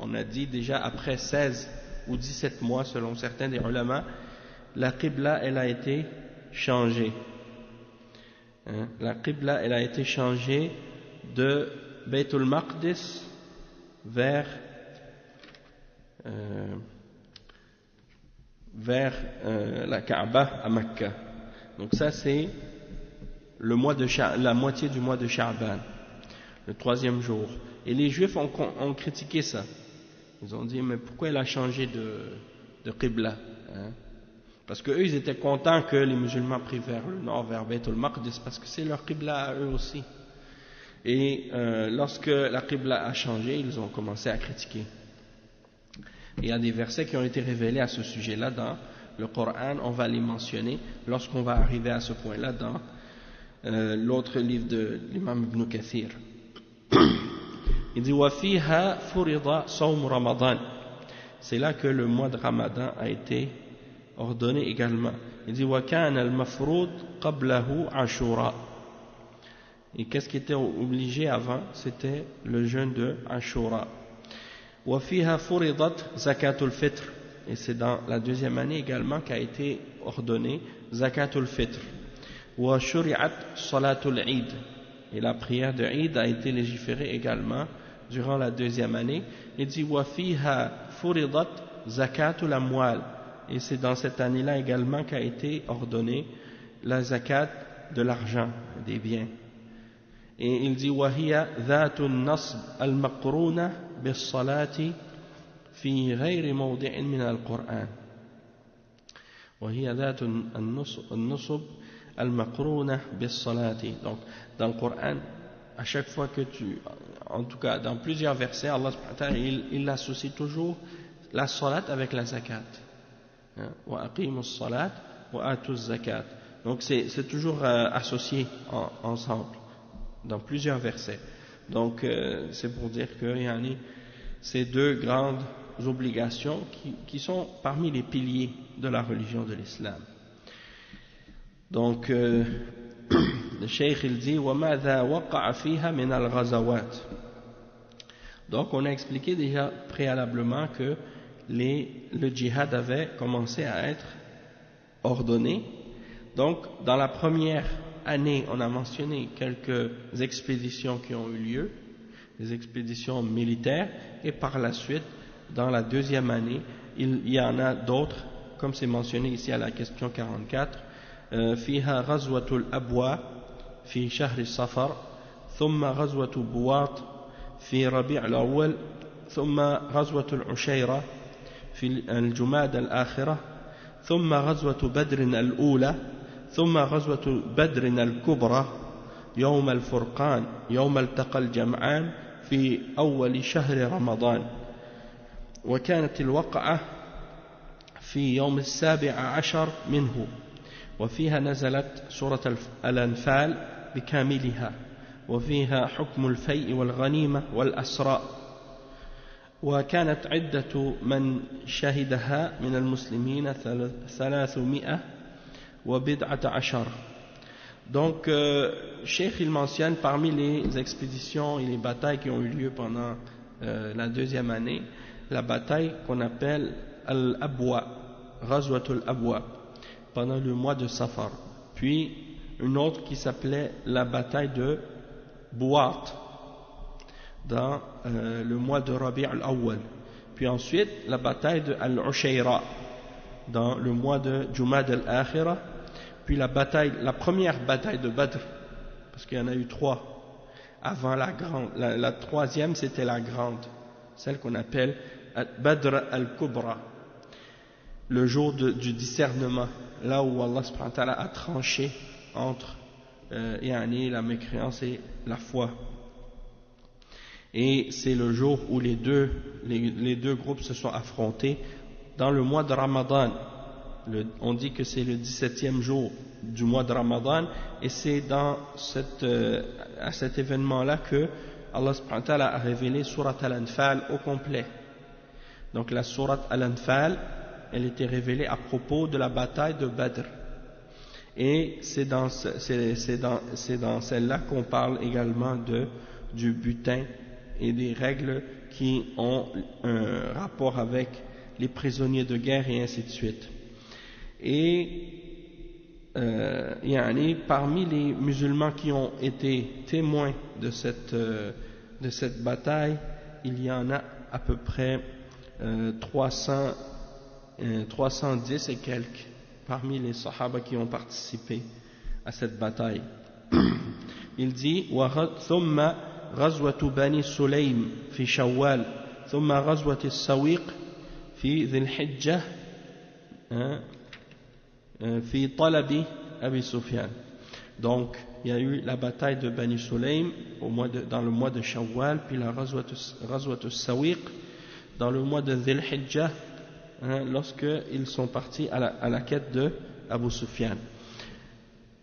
on a dit déjà après 16 ou 17 mois selon certains des ulama, la qibla elle a été changée. La qibla elle a été changée de Baytul Maqdis vers la Kaaba à Mecca. Donc ça c'est la moitié du mois de Sha'ban, le 3e jour. Et les Juifs ont critiqué ça. Ils ont dit, mais pourquoi il a changé de qibla, Parce qu'eux, ils étaient contents que les musulmans prient vers le nord, vers Baytul Maqdis, parce que c'est leur qibla à eux aussi. Et lorsque la qibla a changé, ils ont commencé à critiquer. Et il y a des versets qui ont été révélés à ce sujet-là dans le Coran, on va les mentionner lorsqu'on va arriver à ce point-là dans l'autre livre de l'imam Ibn Kathir. Il dit وَفِيهَا فُرِضَ صَوْمُ رَمَضَانِ. C'est là que le mois de Ramadan a été ordonné également. Il dit وَكَانَ الْمَفْرُوض قَبْلَهُ عَشُورًا. Et qu'est-ce qui était obligé avant? C'était le jeûne de Ashura. وَفِيهَا فُرِضَتْ زَكَاةُ الْفِطْرِ. Et c'est dans la deuxième année également qu'a été ordonné Zakatul Fitr. وَشُرِعَتْ صَلَاةُ الْعِيدِ. Et la prière de Eid a été légiférée également durant la deuxième année. Il dit وَفِيهَا فُرِضَتْ زَكَاةُ الْأَمْوَالِ. Et c'est dans cette année-là également qu'a été ordonnée la zakat de l'argent, des biens. Et il dit وَهِيَ ذَاتُ النَّصْبِ الْمَقْرُونَةِ بِالصَّلَاةِ في غير موضع من القرآن. وهي ذات النصب المقرونة بالصلاة. Donc dans le Coran, à chaque fois que en tout cas dans plusieurs versets, Allah subhanahu wa ta'ala il associe toujours la salat avec la zakat. Wa aqimus salat wa atuz zakat. Donc c'est toujours associé ensemble dans plusieurs versets. Donc c'est pour dire que ces deux grandes obligations qui sont parmi les piliers de la religion de l'islam. Donc le cheikh il dit وَمَاذَا وَقَعَ فِيهَا مِنَ الْغَزَوَاتِ. Donc on a expliqué déjà préalablement que le djihad avait commencé à être ordonné. Donc dans la première année on a mentionné quelques expéditions qui ont eu lieu, des expéditions militaires, et par la suite dans la deuxième année il y en a d'autres comme c'est mentionné ici à la question 44. فيها غزوة الأبواء في شهر الصفر ثم غزوة بواط في ربيع الأول ثم غزوة العشيرة في الجماد الآخرة ثم غزوة بدر الأولى ثم غزوة بدر الكبرى يوم الفرقان يوم التقى الجمعان في أول شهر رمضان. وكانت الوقعة في يوم 17 منه. وفيها نزلت سورة الأنفال بكاملها وفيها حكم الفيء والغنيمة والأسراء. وكانت عدة من شهدها من المسلمين 310. Donc Cheikh il mentionne parmi les expéditions et les batailles qui ont eu lieu pendant la deuxième année, la bataille qu'on appelle Al-Abwa, Ghazwatul Abwa, pendant le mois de Safar, puis une autre qui s'appelait la bataille de Buat dans le mois de Rabi' al-Awwal, puis ensuite la bataille de Al-Ushayra dans le mois de Jumad al-Akhira, puis la première bataille de Badr, parce qu'il y en a eu 3 avant la grande, la troisième c'était la grande, celle qu'on appelle Badr al-Kubra, le jour du discernement, là où Allah subhanahu wa ta'ala a tranché entre la mécréance et la foi. Et c'est le jour où les deux groupes se sont affrontés dans le mois de Ramadan. On dit que c'est le 17e jour du mois de Ramadan, et c'est à cet événement-là que Allah subhanahu wa ta'ala a révélé Surat Al-Anfal au complet. Donc la Surat Al-Anfal, elle était révélée à propos de la bataille de Badr. Et c'est dans celle-là qu'on parle également du butin et des règles qui ont un rapport avec les prisonniers de guerre et ainsi de suite. Et parmi les musulmans qui ont été témoins de cette bataille, il y en a à peu près 310 et quelques parmi les sahaba qui ont participé à cette bataille. Il dit ثم غزوة بني سليم في شوال ثم غزوة السويق في ذي الحجة في طلب أبي سفيان. Donc il y a eu la bataille de Bani Sulaym dans le mois de Shawwal, puis la Ghazwat al-Sawiq dans le mois de Dhil Hijjah, lorsqu'ils sont partis à la quête de Abu Sufyan.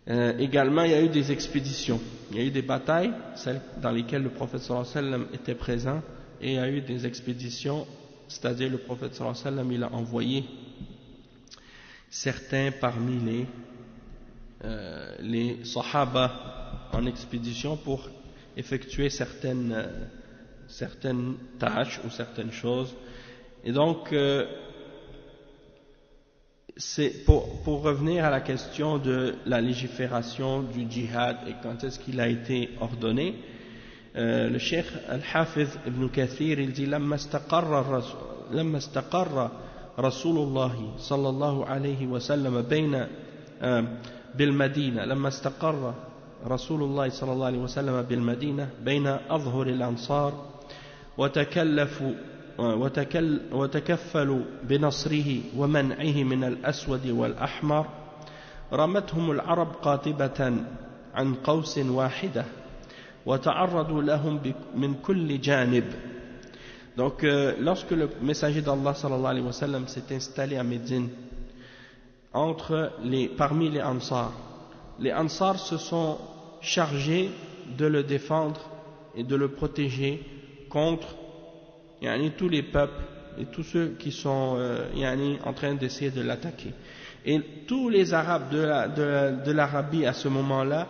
Également, il y a eu des expéditions, il y a eu des batailles, celles dans lesquelles le prophète sallallahu alayhi wa sallam était présent, et il y a eu des expéditions, c'est-à-dire le prophète sallallahu alayhi wa sallam, il a envoyé certains parmi les sahaba en expédition pour effectuer certaines tâches ou certaines choses. Et donc c'est pour revenir à la question de la légifération du djihad et quand est-ce qu'il a été ordonné, le cheikh al-Hafiz ibn Kathir il dit لما استقر رسول الله صلى الله عليه وسلم بالمدينة لما استقر رسول الله صلى الله عليه وسلم بالمدينة بين أظهر الأنصار وتكفلوا بنصره ومنعه من الأسود والأحمر رمتهم العرب قاطبة عن قوس واحدة وتعرضوا لهم من كل جانب. Donc lorsque le messager d'Allah sallallahu alayhi wa sallam s'est installé à Médine parmi les Ansar se sont chargés de le défendre et de le protéger contre tous les peuples et tous ceux qui sont en train d'essayer de l'attaquer. Et tous les Arabes de l'Arabie à ce moment-là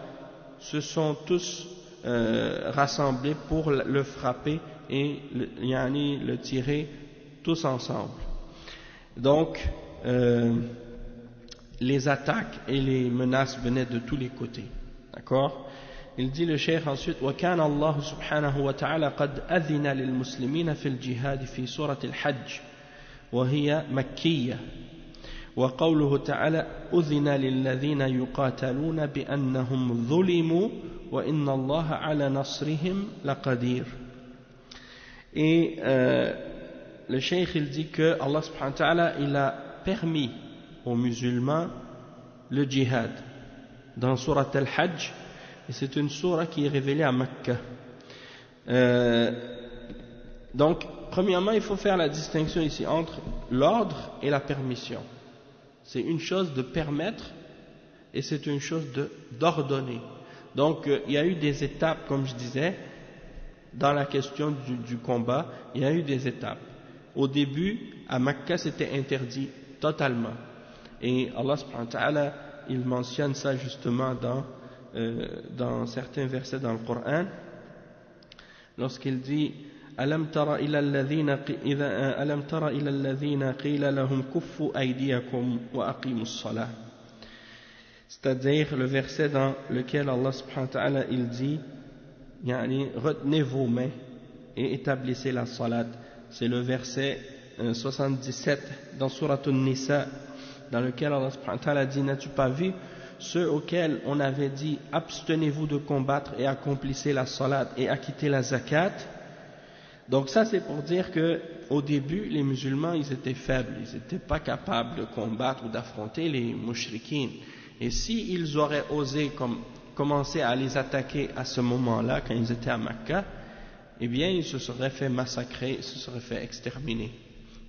se sont tous rassemblés pour le frapper et le tirer tous ensemble. Donc les attaques et les menaces venaient de tous les côtés. D'accord? Il dit le cheikh ensuite وكان الله سبحانه وتعالى قد أذن للمسلمين في الجهاد في سورة الحج وهي مكية وقوله تعالى أذن للذين يقاتلون بأنهم ظلموا وإن الله على نصرهم لقدير. Et le cheikh il dit que Allah subhanahu wa ta'ala il a permis aux musulmans le djihad dans Surat al-Hajj. Et c'est une sourate qui est révélée à Mecca. Donc, premièrement, il faut faire la distinction ici entre l'ordre et la permission. C'est une chose de permettre et c'est une chose d'ordonner. Donc, il y a eu des étapes, comme je disais, dans la question du combat, il y a eu des étapes. Au début, à Mecca, c'était interdit totalement. Et Allah subhanahu wa ta'ala, il mentionne ça justement dans certains versets dans le Coran lorsqu'il dit ألم تر إلى الذين قيل لهم كفوا أيديكم وأقيموا الصلاة. C'est-à-dire le verset dans lequel Allah subhanahu wa ta'ala il dit retenez vos mains et établissez la salat. C'est le verset 77 dans Surat An-Nisa dans lequel Allah subhanahu wa ta'ala dit n'as-tu pas vu ceux auxquels on avait dit abstenez-vous de combattre et accomplissez la salat et acquittez la zakat. Donc ça c'est pour dire que au début les musulmans ils étaient faibles, ils n'étaient pas capables de combattre ou d'affronter les mushrikines. Et s'ils auraient osé commencer à les attaquer à ce moment-là, quand ils étaient à Mecca, eh bien ils se seraient fait massacrer, ils se seraient fait exterminer.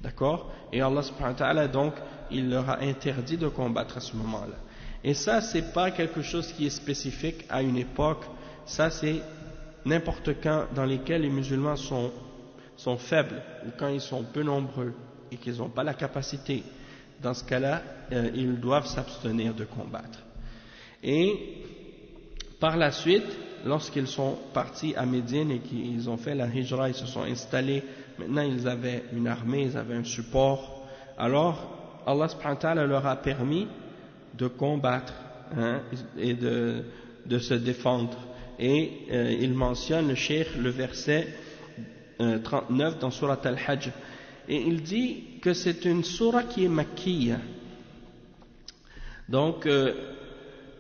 D'accord? Et Allah subhanahu wa ta'ala donc il leur a interdit de combattre à ce moment-là. Et ça c'est pas quelque chose qui est spécifique à une époque, ça c'est n'importe quand dans lesquels les musulmans sont faibles ou quand ils sont peu nombreux et qu'ils n'ont pas la capacité. Dans ce cas-là, ils doivent s'abstenir de combattre. Et par la suite, lorsqu'ils sont partis à Médine et qu'ils ont fait la hijra, ils se sont installés, maintenant ils avaient une armée, ils avaient un support, alors Allah subhanahu wa ta'ala leur a permis de combattre et de se défendre. Et il mentionne le cheikh le verset 39 dans Surat Al-Hajj, et il dit que c'est une sourate qui est makkiya. Donc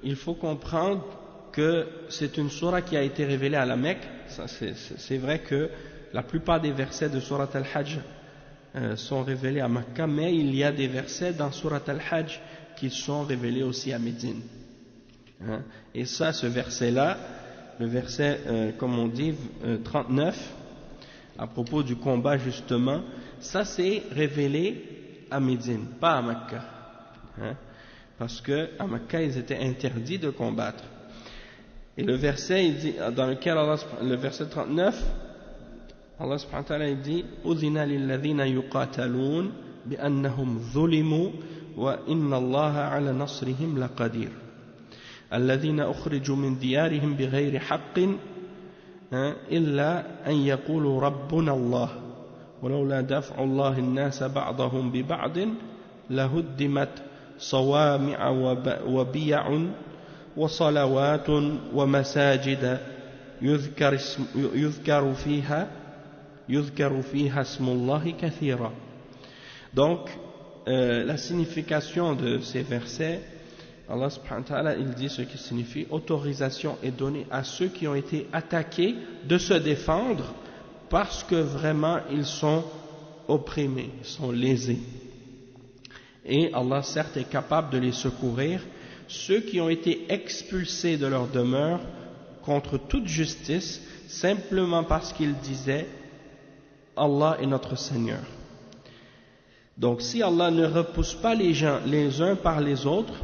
il faut comprendre que c'est une sourate qui a été révélée à la Mecque. C'est vrai que la plupart des versets de Surat Al-Hajj sont révélés à Mecca, mais il y a des versets dans Surat Al-Hajj qui sont révélés aussi à Médine. Et ça, ce verset-là, le verset, comme on dit, 39, à propos du combat justement, ça c'est révélé à Médine, pas à Mecca. Parce que à Mecca, ils étaient interdits de combattre. Et le verset, il dit, dans lequel le verset 39, Allah subhanahu wa ta'ala dit أُذِنَ لِلَّذِينَ يُقَاتَلُونَ بِأَنَّهُمْ ظُلِمُوا وَإِنَّ اللَّهَ عَلَى نَصْرِهِمْ لَقَدِيرٌ الذين أخرجوا من ديارهم بغير حق إلا أن يقولوا ربنا الله ولولا دفع الله الناس بعضهم ببعض لهدمت صوامع وبيع وصلوات ومساجد يذكر فيها اسم الله كثيرا. Donc la signification de ces versets, Allah subhanahu wa ta'ala, il dit ce qui signifie autorisation est donnée à ceux qui ont été attaqués de se défendre parce que vraiment ils sont opprimés, ils sont lésés. Et Allah certes est capable de les secourir, ceux qui ont été expulsés de leur demeure contre toute justice, simplement parce qu'ils disaient Allah est notre Seigneur. Donc si Allah ne repousse pas les gens les uns par les autres,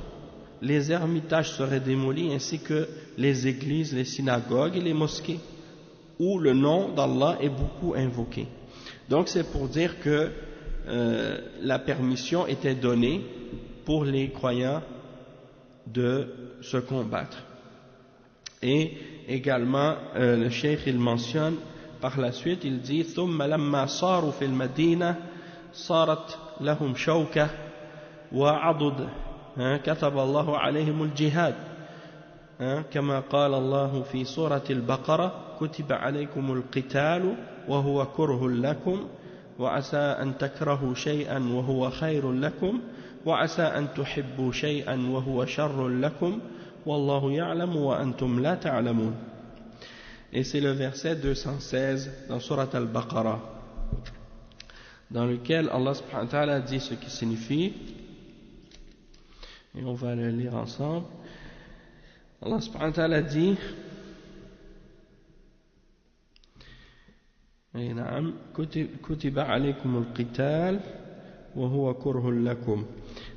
les ermitages seraient démolis ainsi que les églises, les synagogues et les mosquées où le nom d'Allah est beaucoup invoqué. Donc c'est pour dire que la permission était donnée pour les croyants de se combattre. Et également le cheikh il mentionne par la suite, il dit ثم لما صاروا في المدينة صارت لهم شوكة وعضد كتب الله عليهم الجهاد كما قال الله في سورة البقرة كتب عليكم القتال وهو كره لكم وعسى أن تكرهوا شيئا وهو خير لكم وعسى أن تحبوا شيئا وهو شر لكم والله يعلم وأنتم لا تعلمون. Et c'est le verset 216 dans Surat Al-Baqarah, dans lequel Allah subhanahu wa ta'ala dit ce qui signifie, et on va le lire ensemble. Allah subhanahu wa ta'ala dit Kutiba alaykum al-qital wa huwa kurhun lakum.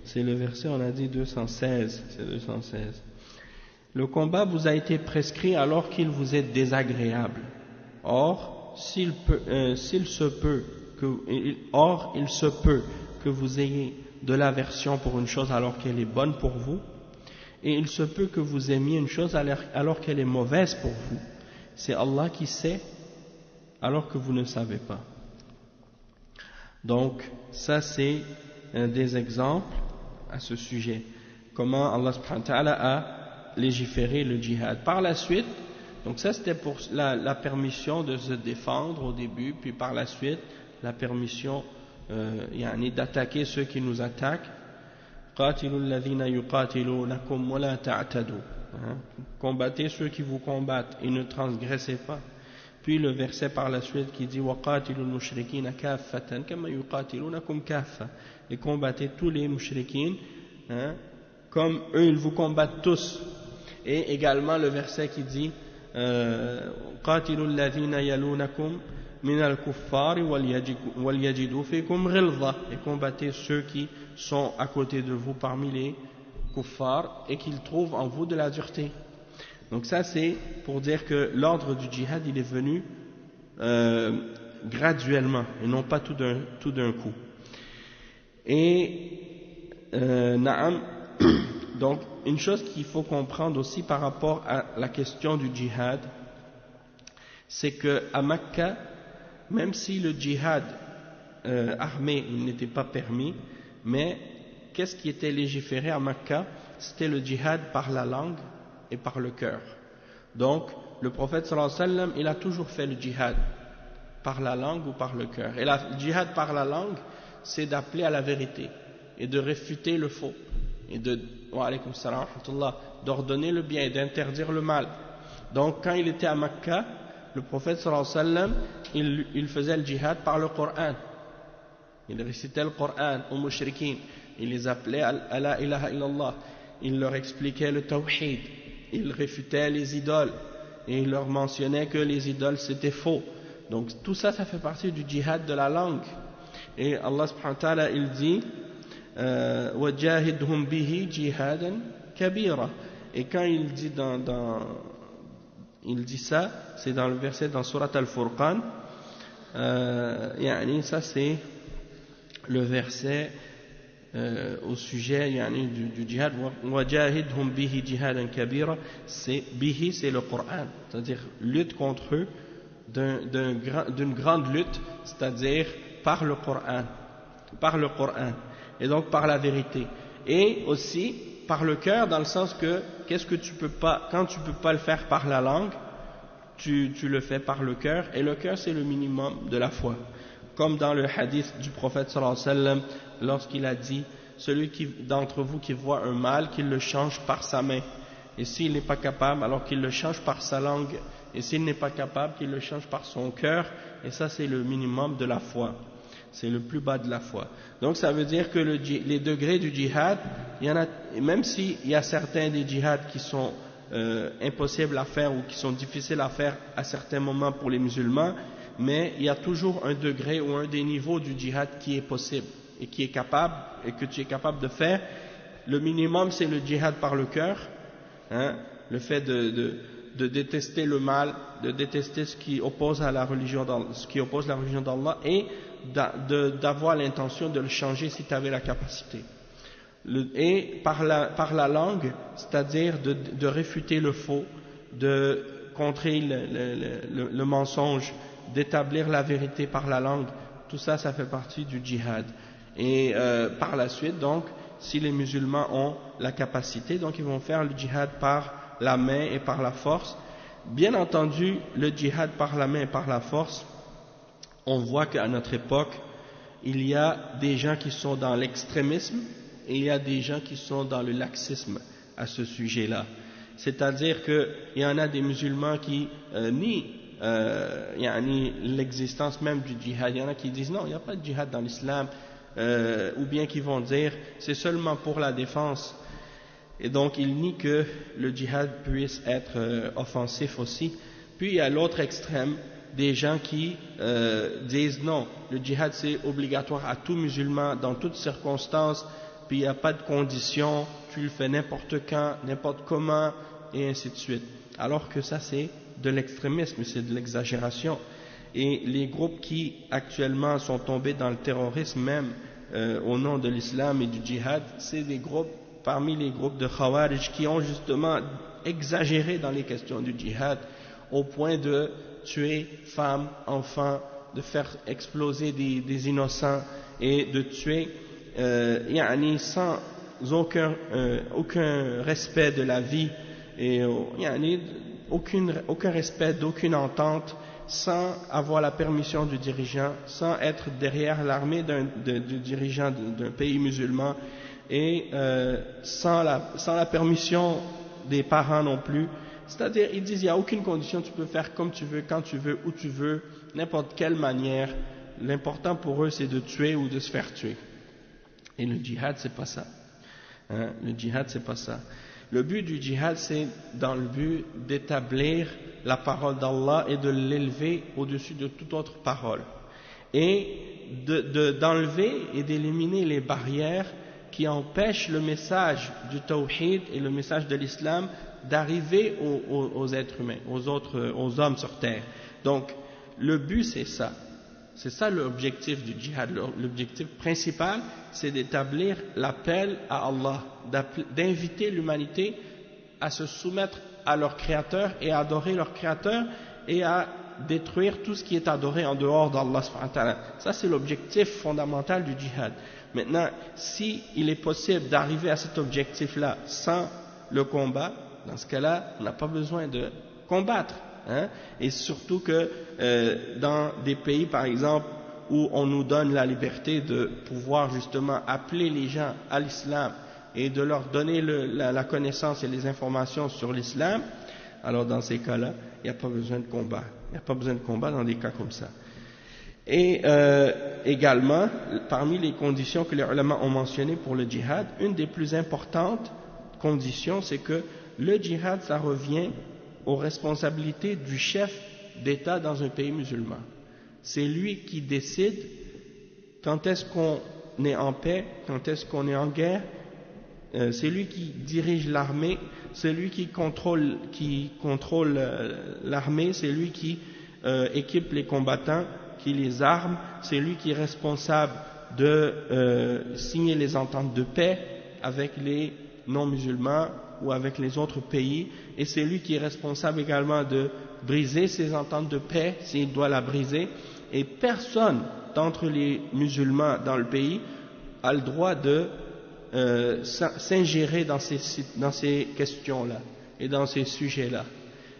C'est le verset, on a dit 216, c'est 216. Le combat vous a été prescrit alors qu'il vous est désagréable. Or, il se peut que vous ayez de l'aversion pour une chose alors qu'elle est bonne pour vous, et il se peut que vous aimiez une chose alors qu'elle est mauvaise pour vous. C'est Allah qui sait alors que vous ne savez pas. Donc, ça c'est des exemples à ce sujet. Comment Allah subhanahu wa ta'ala a légiféré le djihad. Par la suite, donc ça c'était pour la permission de se défendre au début, puis par la suite, la permission d'attaquer ceux qui nous attaquent. Combattez ceux qui vous combattent et ne transgressez pas. Puis le verset par la suite qui dit وَقَاتِلُوا الْمُشْرِكِينَ كَافَّةً كَمَّا يُقَاتِلُونَكُمْ كَافَّةً, et combattez tous les mushrikines, hein, comme eux ils vous combattent tous. Et également le verset qui dit قَاتِلُوا الَّذِينَ يَلُونَكُمْ مِنَ الْكُفَّارِ وَلْيَجِدُوا فِيكُمْ غِلْظَةً, et combattez ceux qui sont à côté de vous parmi les kuffars et qu'ils trouvent en vous de la dureté. Donc ça c'est pour dire que l'ordre du djihad il est venu graduellement et non pas tout d'un coup. Et naam, donc une chose qu'il faut comprendre aussi par rapport à la question du djihad, c'est que à Mecca, même si le djihad armé n'était pas permis, mais qu'est-ce qui était légiféré à Mecca? C'était le djihad par la langue et par le cœur. Donc le prophète sallallahu alayhi wa sallam, il a toujours fait le djihad par la langue ou par le cœur. Et le djihad par la langue, c'est d'appeler à la vérité et de réfuter le faux et d'ordonner le bien et d'interdire le mal. Donc quand il était à Mecca, le prophète sallallahu alayhi wa sallam, il faisait le djihad par le Coran. Il récitait le Coran aux mushrikin, il les appelait à la ilaha illallah, il leur expliquait le tawhid, il réfutait les idoles et il leur mentionnait que les idoles c'était faux. Donc tout ça, ça fait partie du djihad de la langue. Et Allah subhanahu wa ta'ala il dit وَجَاهِدْهُمْ بِهِ جِهَادًا كَبِيرًا. Et quand il dit il dit ça, c'est dans le verset dans Surat Al-Furqan, ça c'est le verset au sujet du djihad. وَجَاهِدْهُمْ بِهِ جِهَادًا كَبِيرًا, bihi c'est le Coran, c'est-à-dire lutte contre eux d'une grande lutte, c'est-à-dire par le Coran, et donc par la vérité, et aussi par le cœur, dans le sens que quand tu peux pas le faire par la langue, tu le fais par le cœur, et le cœur c'est le minimum de la foi, comme dans le hadith du prophète sallallahu alayhi wa sallam, lorsqu'il a dit celui d'entre vous qui voit un mal, qu'il le change par sa main, et s'il n'est pas capable, alors qu'il le change par sa langue, et s'il n'est pas capable, qu'il le change par son cœur, et ça c'est le minimum de la foi, c'est le plus bas de la foi. Donc ça veut dire que les degrés du djihad, il y en a, même s'il y a certains des djihads qui sont impossibles à faire ou qui sont difficiles à faire à certains moments pour les musulmans, mais il y a toujours un degré ou un des niveaux du djihad qui est possible et qui est capable, et que tu es capable de faire. Le minimum c'est le djihad par le cœur, hein, le fait de détester le mal, de détester ce qui oppose la religion d'Allah, et d'avoir l'intention de le changer si tu avais la capacité. Et par la langue, c'est-à-dire de réfuter le faux, de contrer le mensonge, d'établir la vérité par la langue, tout ça, ça fait partie du djihad. Et par la suite, donc, si les musulmans ont la capacité, donc ils vont faire le djihad par la main et par la force. Bien entendu, le djihad par la main et par la force, on voit qu'à notre époque, il y a des gens qui sont dans l'extrémisme et il y a des gens qui sont dans le laxisme à ce sujet-là. C'est-à-dire qu'il y en a des musulmans qui nient l'existence même du djihad. Il y en a qui disent non, il n'y a pas de djihad dans l'islam, ou bien qui vont dire c'est seulement pour la défense. Et donc il nie que le djihad puisse être offensif aussi. Puis il y a l'autre extrême, des gens qui disent non, le djihad c'est obligatoire à tout musulman dans toutes circonstances, puis il n'y a pas de conditions, tu le fais n'importe quand, n'importe comment, et ainsi de suite. Alors que ça c'est de l'extrémisme, c'est de l'exagération. Et les groupes qui actuellement sont tombés dans le terrorisme même au nom de l'islam et du djihad, c'est des groupes parmi les groupes de Khawarij qui ont justement exagéré dans les questions du djihad au point de tuer femmes, enfants, de faire exploser des innocents et de tuer sans aucun respect de la vie et aucun respect d'aucune entente, sans avoir la permission du dirigeant, sans être derrière l'armée du dirigeant d'un pays musulman, et sans la permission des parents non plus, C'est-à-dire, ils disent, il n'y a aucune condition, tu peux faire comme tu veux, quand tu veux, où tu veux, n'importe quelle manière. L'important pour eux, c'est de tuer ou de se faire tuer. Et le djihad, c'est pas ça. Hein? Le djihad, c'est pas ça. Le but du djihad, c'est dans le but d'établir la parole d'Allah et de l'élever au-dessus de toute autre parole. Et d'enlever et d'éliminer les barrières qui empêchent le message du tawhid et le message de l'islam d'arriver aux êtres humains, aux hommes sur terre. Donc, le but, c'est ça. C'est ça l'objectif du djihad. L'objectif principal, c'est d'établir l'appel à Allah, d'inviter l'humanité à se soumettre à leur créateur et à adorer leur créateur et à détruire tout ce qui est adoré en dehors d'Allah subhanahu wa ta'ala. Ça, c'est l'objectif fondamental du djihad. Maintenant, si il est possible d'arriver à cet objectif-là sans le combat, dans ce cas-là, on n'a pas besoin de combattre. Hein? Et surtout que dans des pays, par exemple, où on nous donne la liberté de pouvoir justement appeler les gens à l'islam et de leur donner la connaissance et les informations sur l'islam, alors dans ces cas-là, il n'y a pas besoin de combat. Il n'y a pas besoin de combat dans des cas comme ça. Et également, parmi les conditions que les ulama ont mentionnées pour le djihad, une des plus importantes conditions, c'est que le djihad, ça revient aux responsabilités du chef d'État dans un pays musulman. C'est lui qui décide quand est-ce qu'on est en paix, quand est-ce qu'on est en guerre. C'est lui qui dirige l'armée, c'est lui qui contrôle l'armée, c'est lui qui équipe les combattants, qui les arme, c'est lui qui est responsable de signer les ententes de paix avec les non-musulmans ou avec les autres pays, et c'est lui qui est responsable également de briser ces ententes de paix s'il doit la briser, et personne d'entre les musulmans dans le pays a le droit de s'ingérer dans ces questions-là et dans ces sujets-là.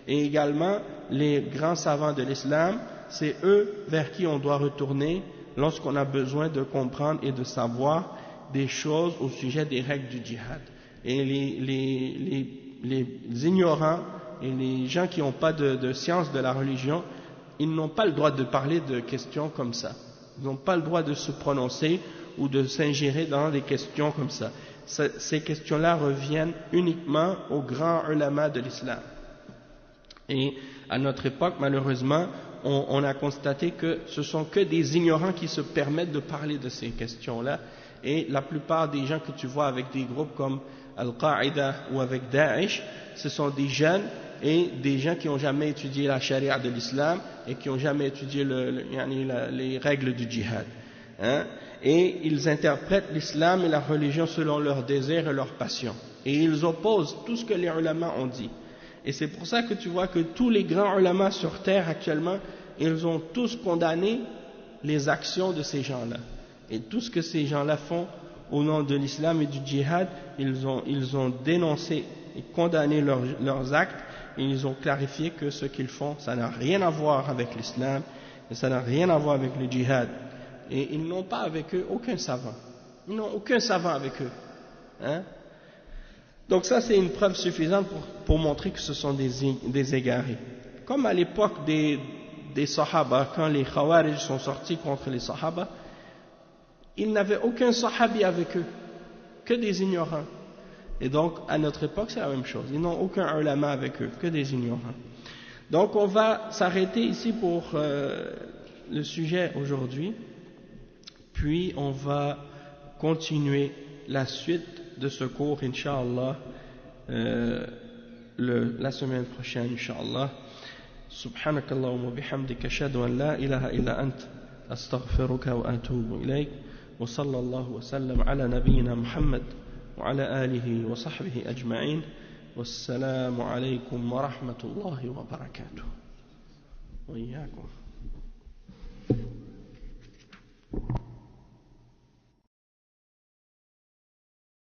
Et également, les grands savants de l'islam, c'est eux vers qui on doit retourner lorsqu'on a besoin de comprendre et de savoir des choses au sujet des règles du djihad. Et les ignorants et les gens qui n'ont pas de science de la religion, ils n'ont pas le droit de parler de questions comme ça. Ils n'ont pas le droit de se prononcer ou de s'ingérer dans des questions comme ça. Ces questions-là reviennent uniquement aux grands ulama de l'islam. Et à notre époque, malheureusement, on a constaté que ce sont que des ignorants qui se permettent de parler de ces questions-là. Et la plupart des gens que tu vois avec des groupes comme Al-Qaïda ou avec Daesh, ce sont des jeunes et des gens qui n'ont jamais étudié la charia de l'islam et qui n'ont jamais étudié les règles du djihad. Hein? Et ils interprètent l'islam et la religion selon leurs désirs et leurs passions. Et ils opposent tout ce que les ulama ont dit. Et c'est pour ça que tu vois que tous les grands ulama sur terre actuellement, ils ont tous condamné les actions de ces gens-là. Et tout ce que ces gens-là font au nom de l'islam et du djihad, ils ont dénoncé et condamné leurs actes, et ils ont clarifié que ce qu'ils font, ça n'a rien à voir avec l'islam, et ça n'a rien à voir avec le djihad. Et ils n'ont pas avec eux aucun savant. Ils n'ont aucun savant avec eux. Hein? Donc ça, c'est une preuve suffisante pour montrer que ce sont des égarés. Comme à l'époque des Sahaba, quand les Khawarij sont sortis contre les Sahaba, ils n'avaient aucun Sahabi avec eux, que des ignorants. Et donc, à notre époque, c'est la même chose. Ils n'ont aucun ulama avec eux, que des ignorants. Donc, on va s'arrêter ici pour le sujet aujourd'hui. Puis, on va continuer la suite de ce cours, Inch'Allah, la semaine prochaine, Inch'Allah. Subhanakallahumma bihamdika ashhadu an la ilaha illa ant astaghfiruka wa atubu ilayk. wa sallallahu wa sallam ala nabiyyina Muhammad wa ala alihi wa sahbihi ajma'in. Wassalamu alaykum wa rahmatullahi wa barakatuh. Wa iyyakum.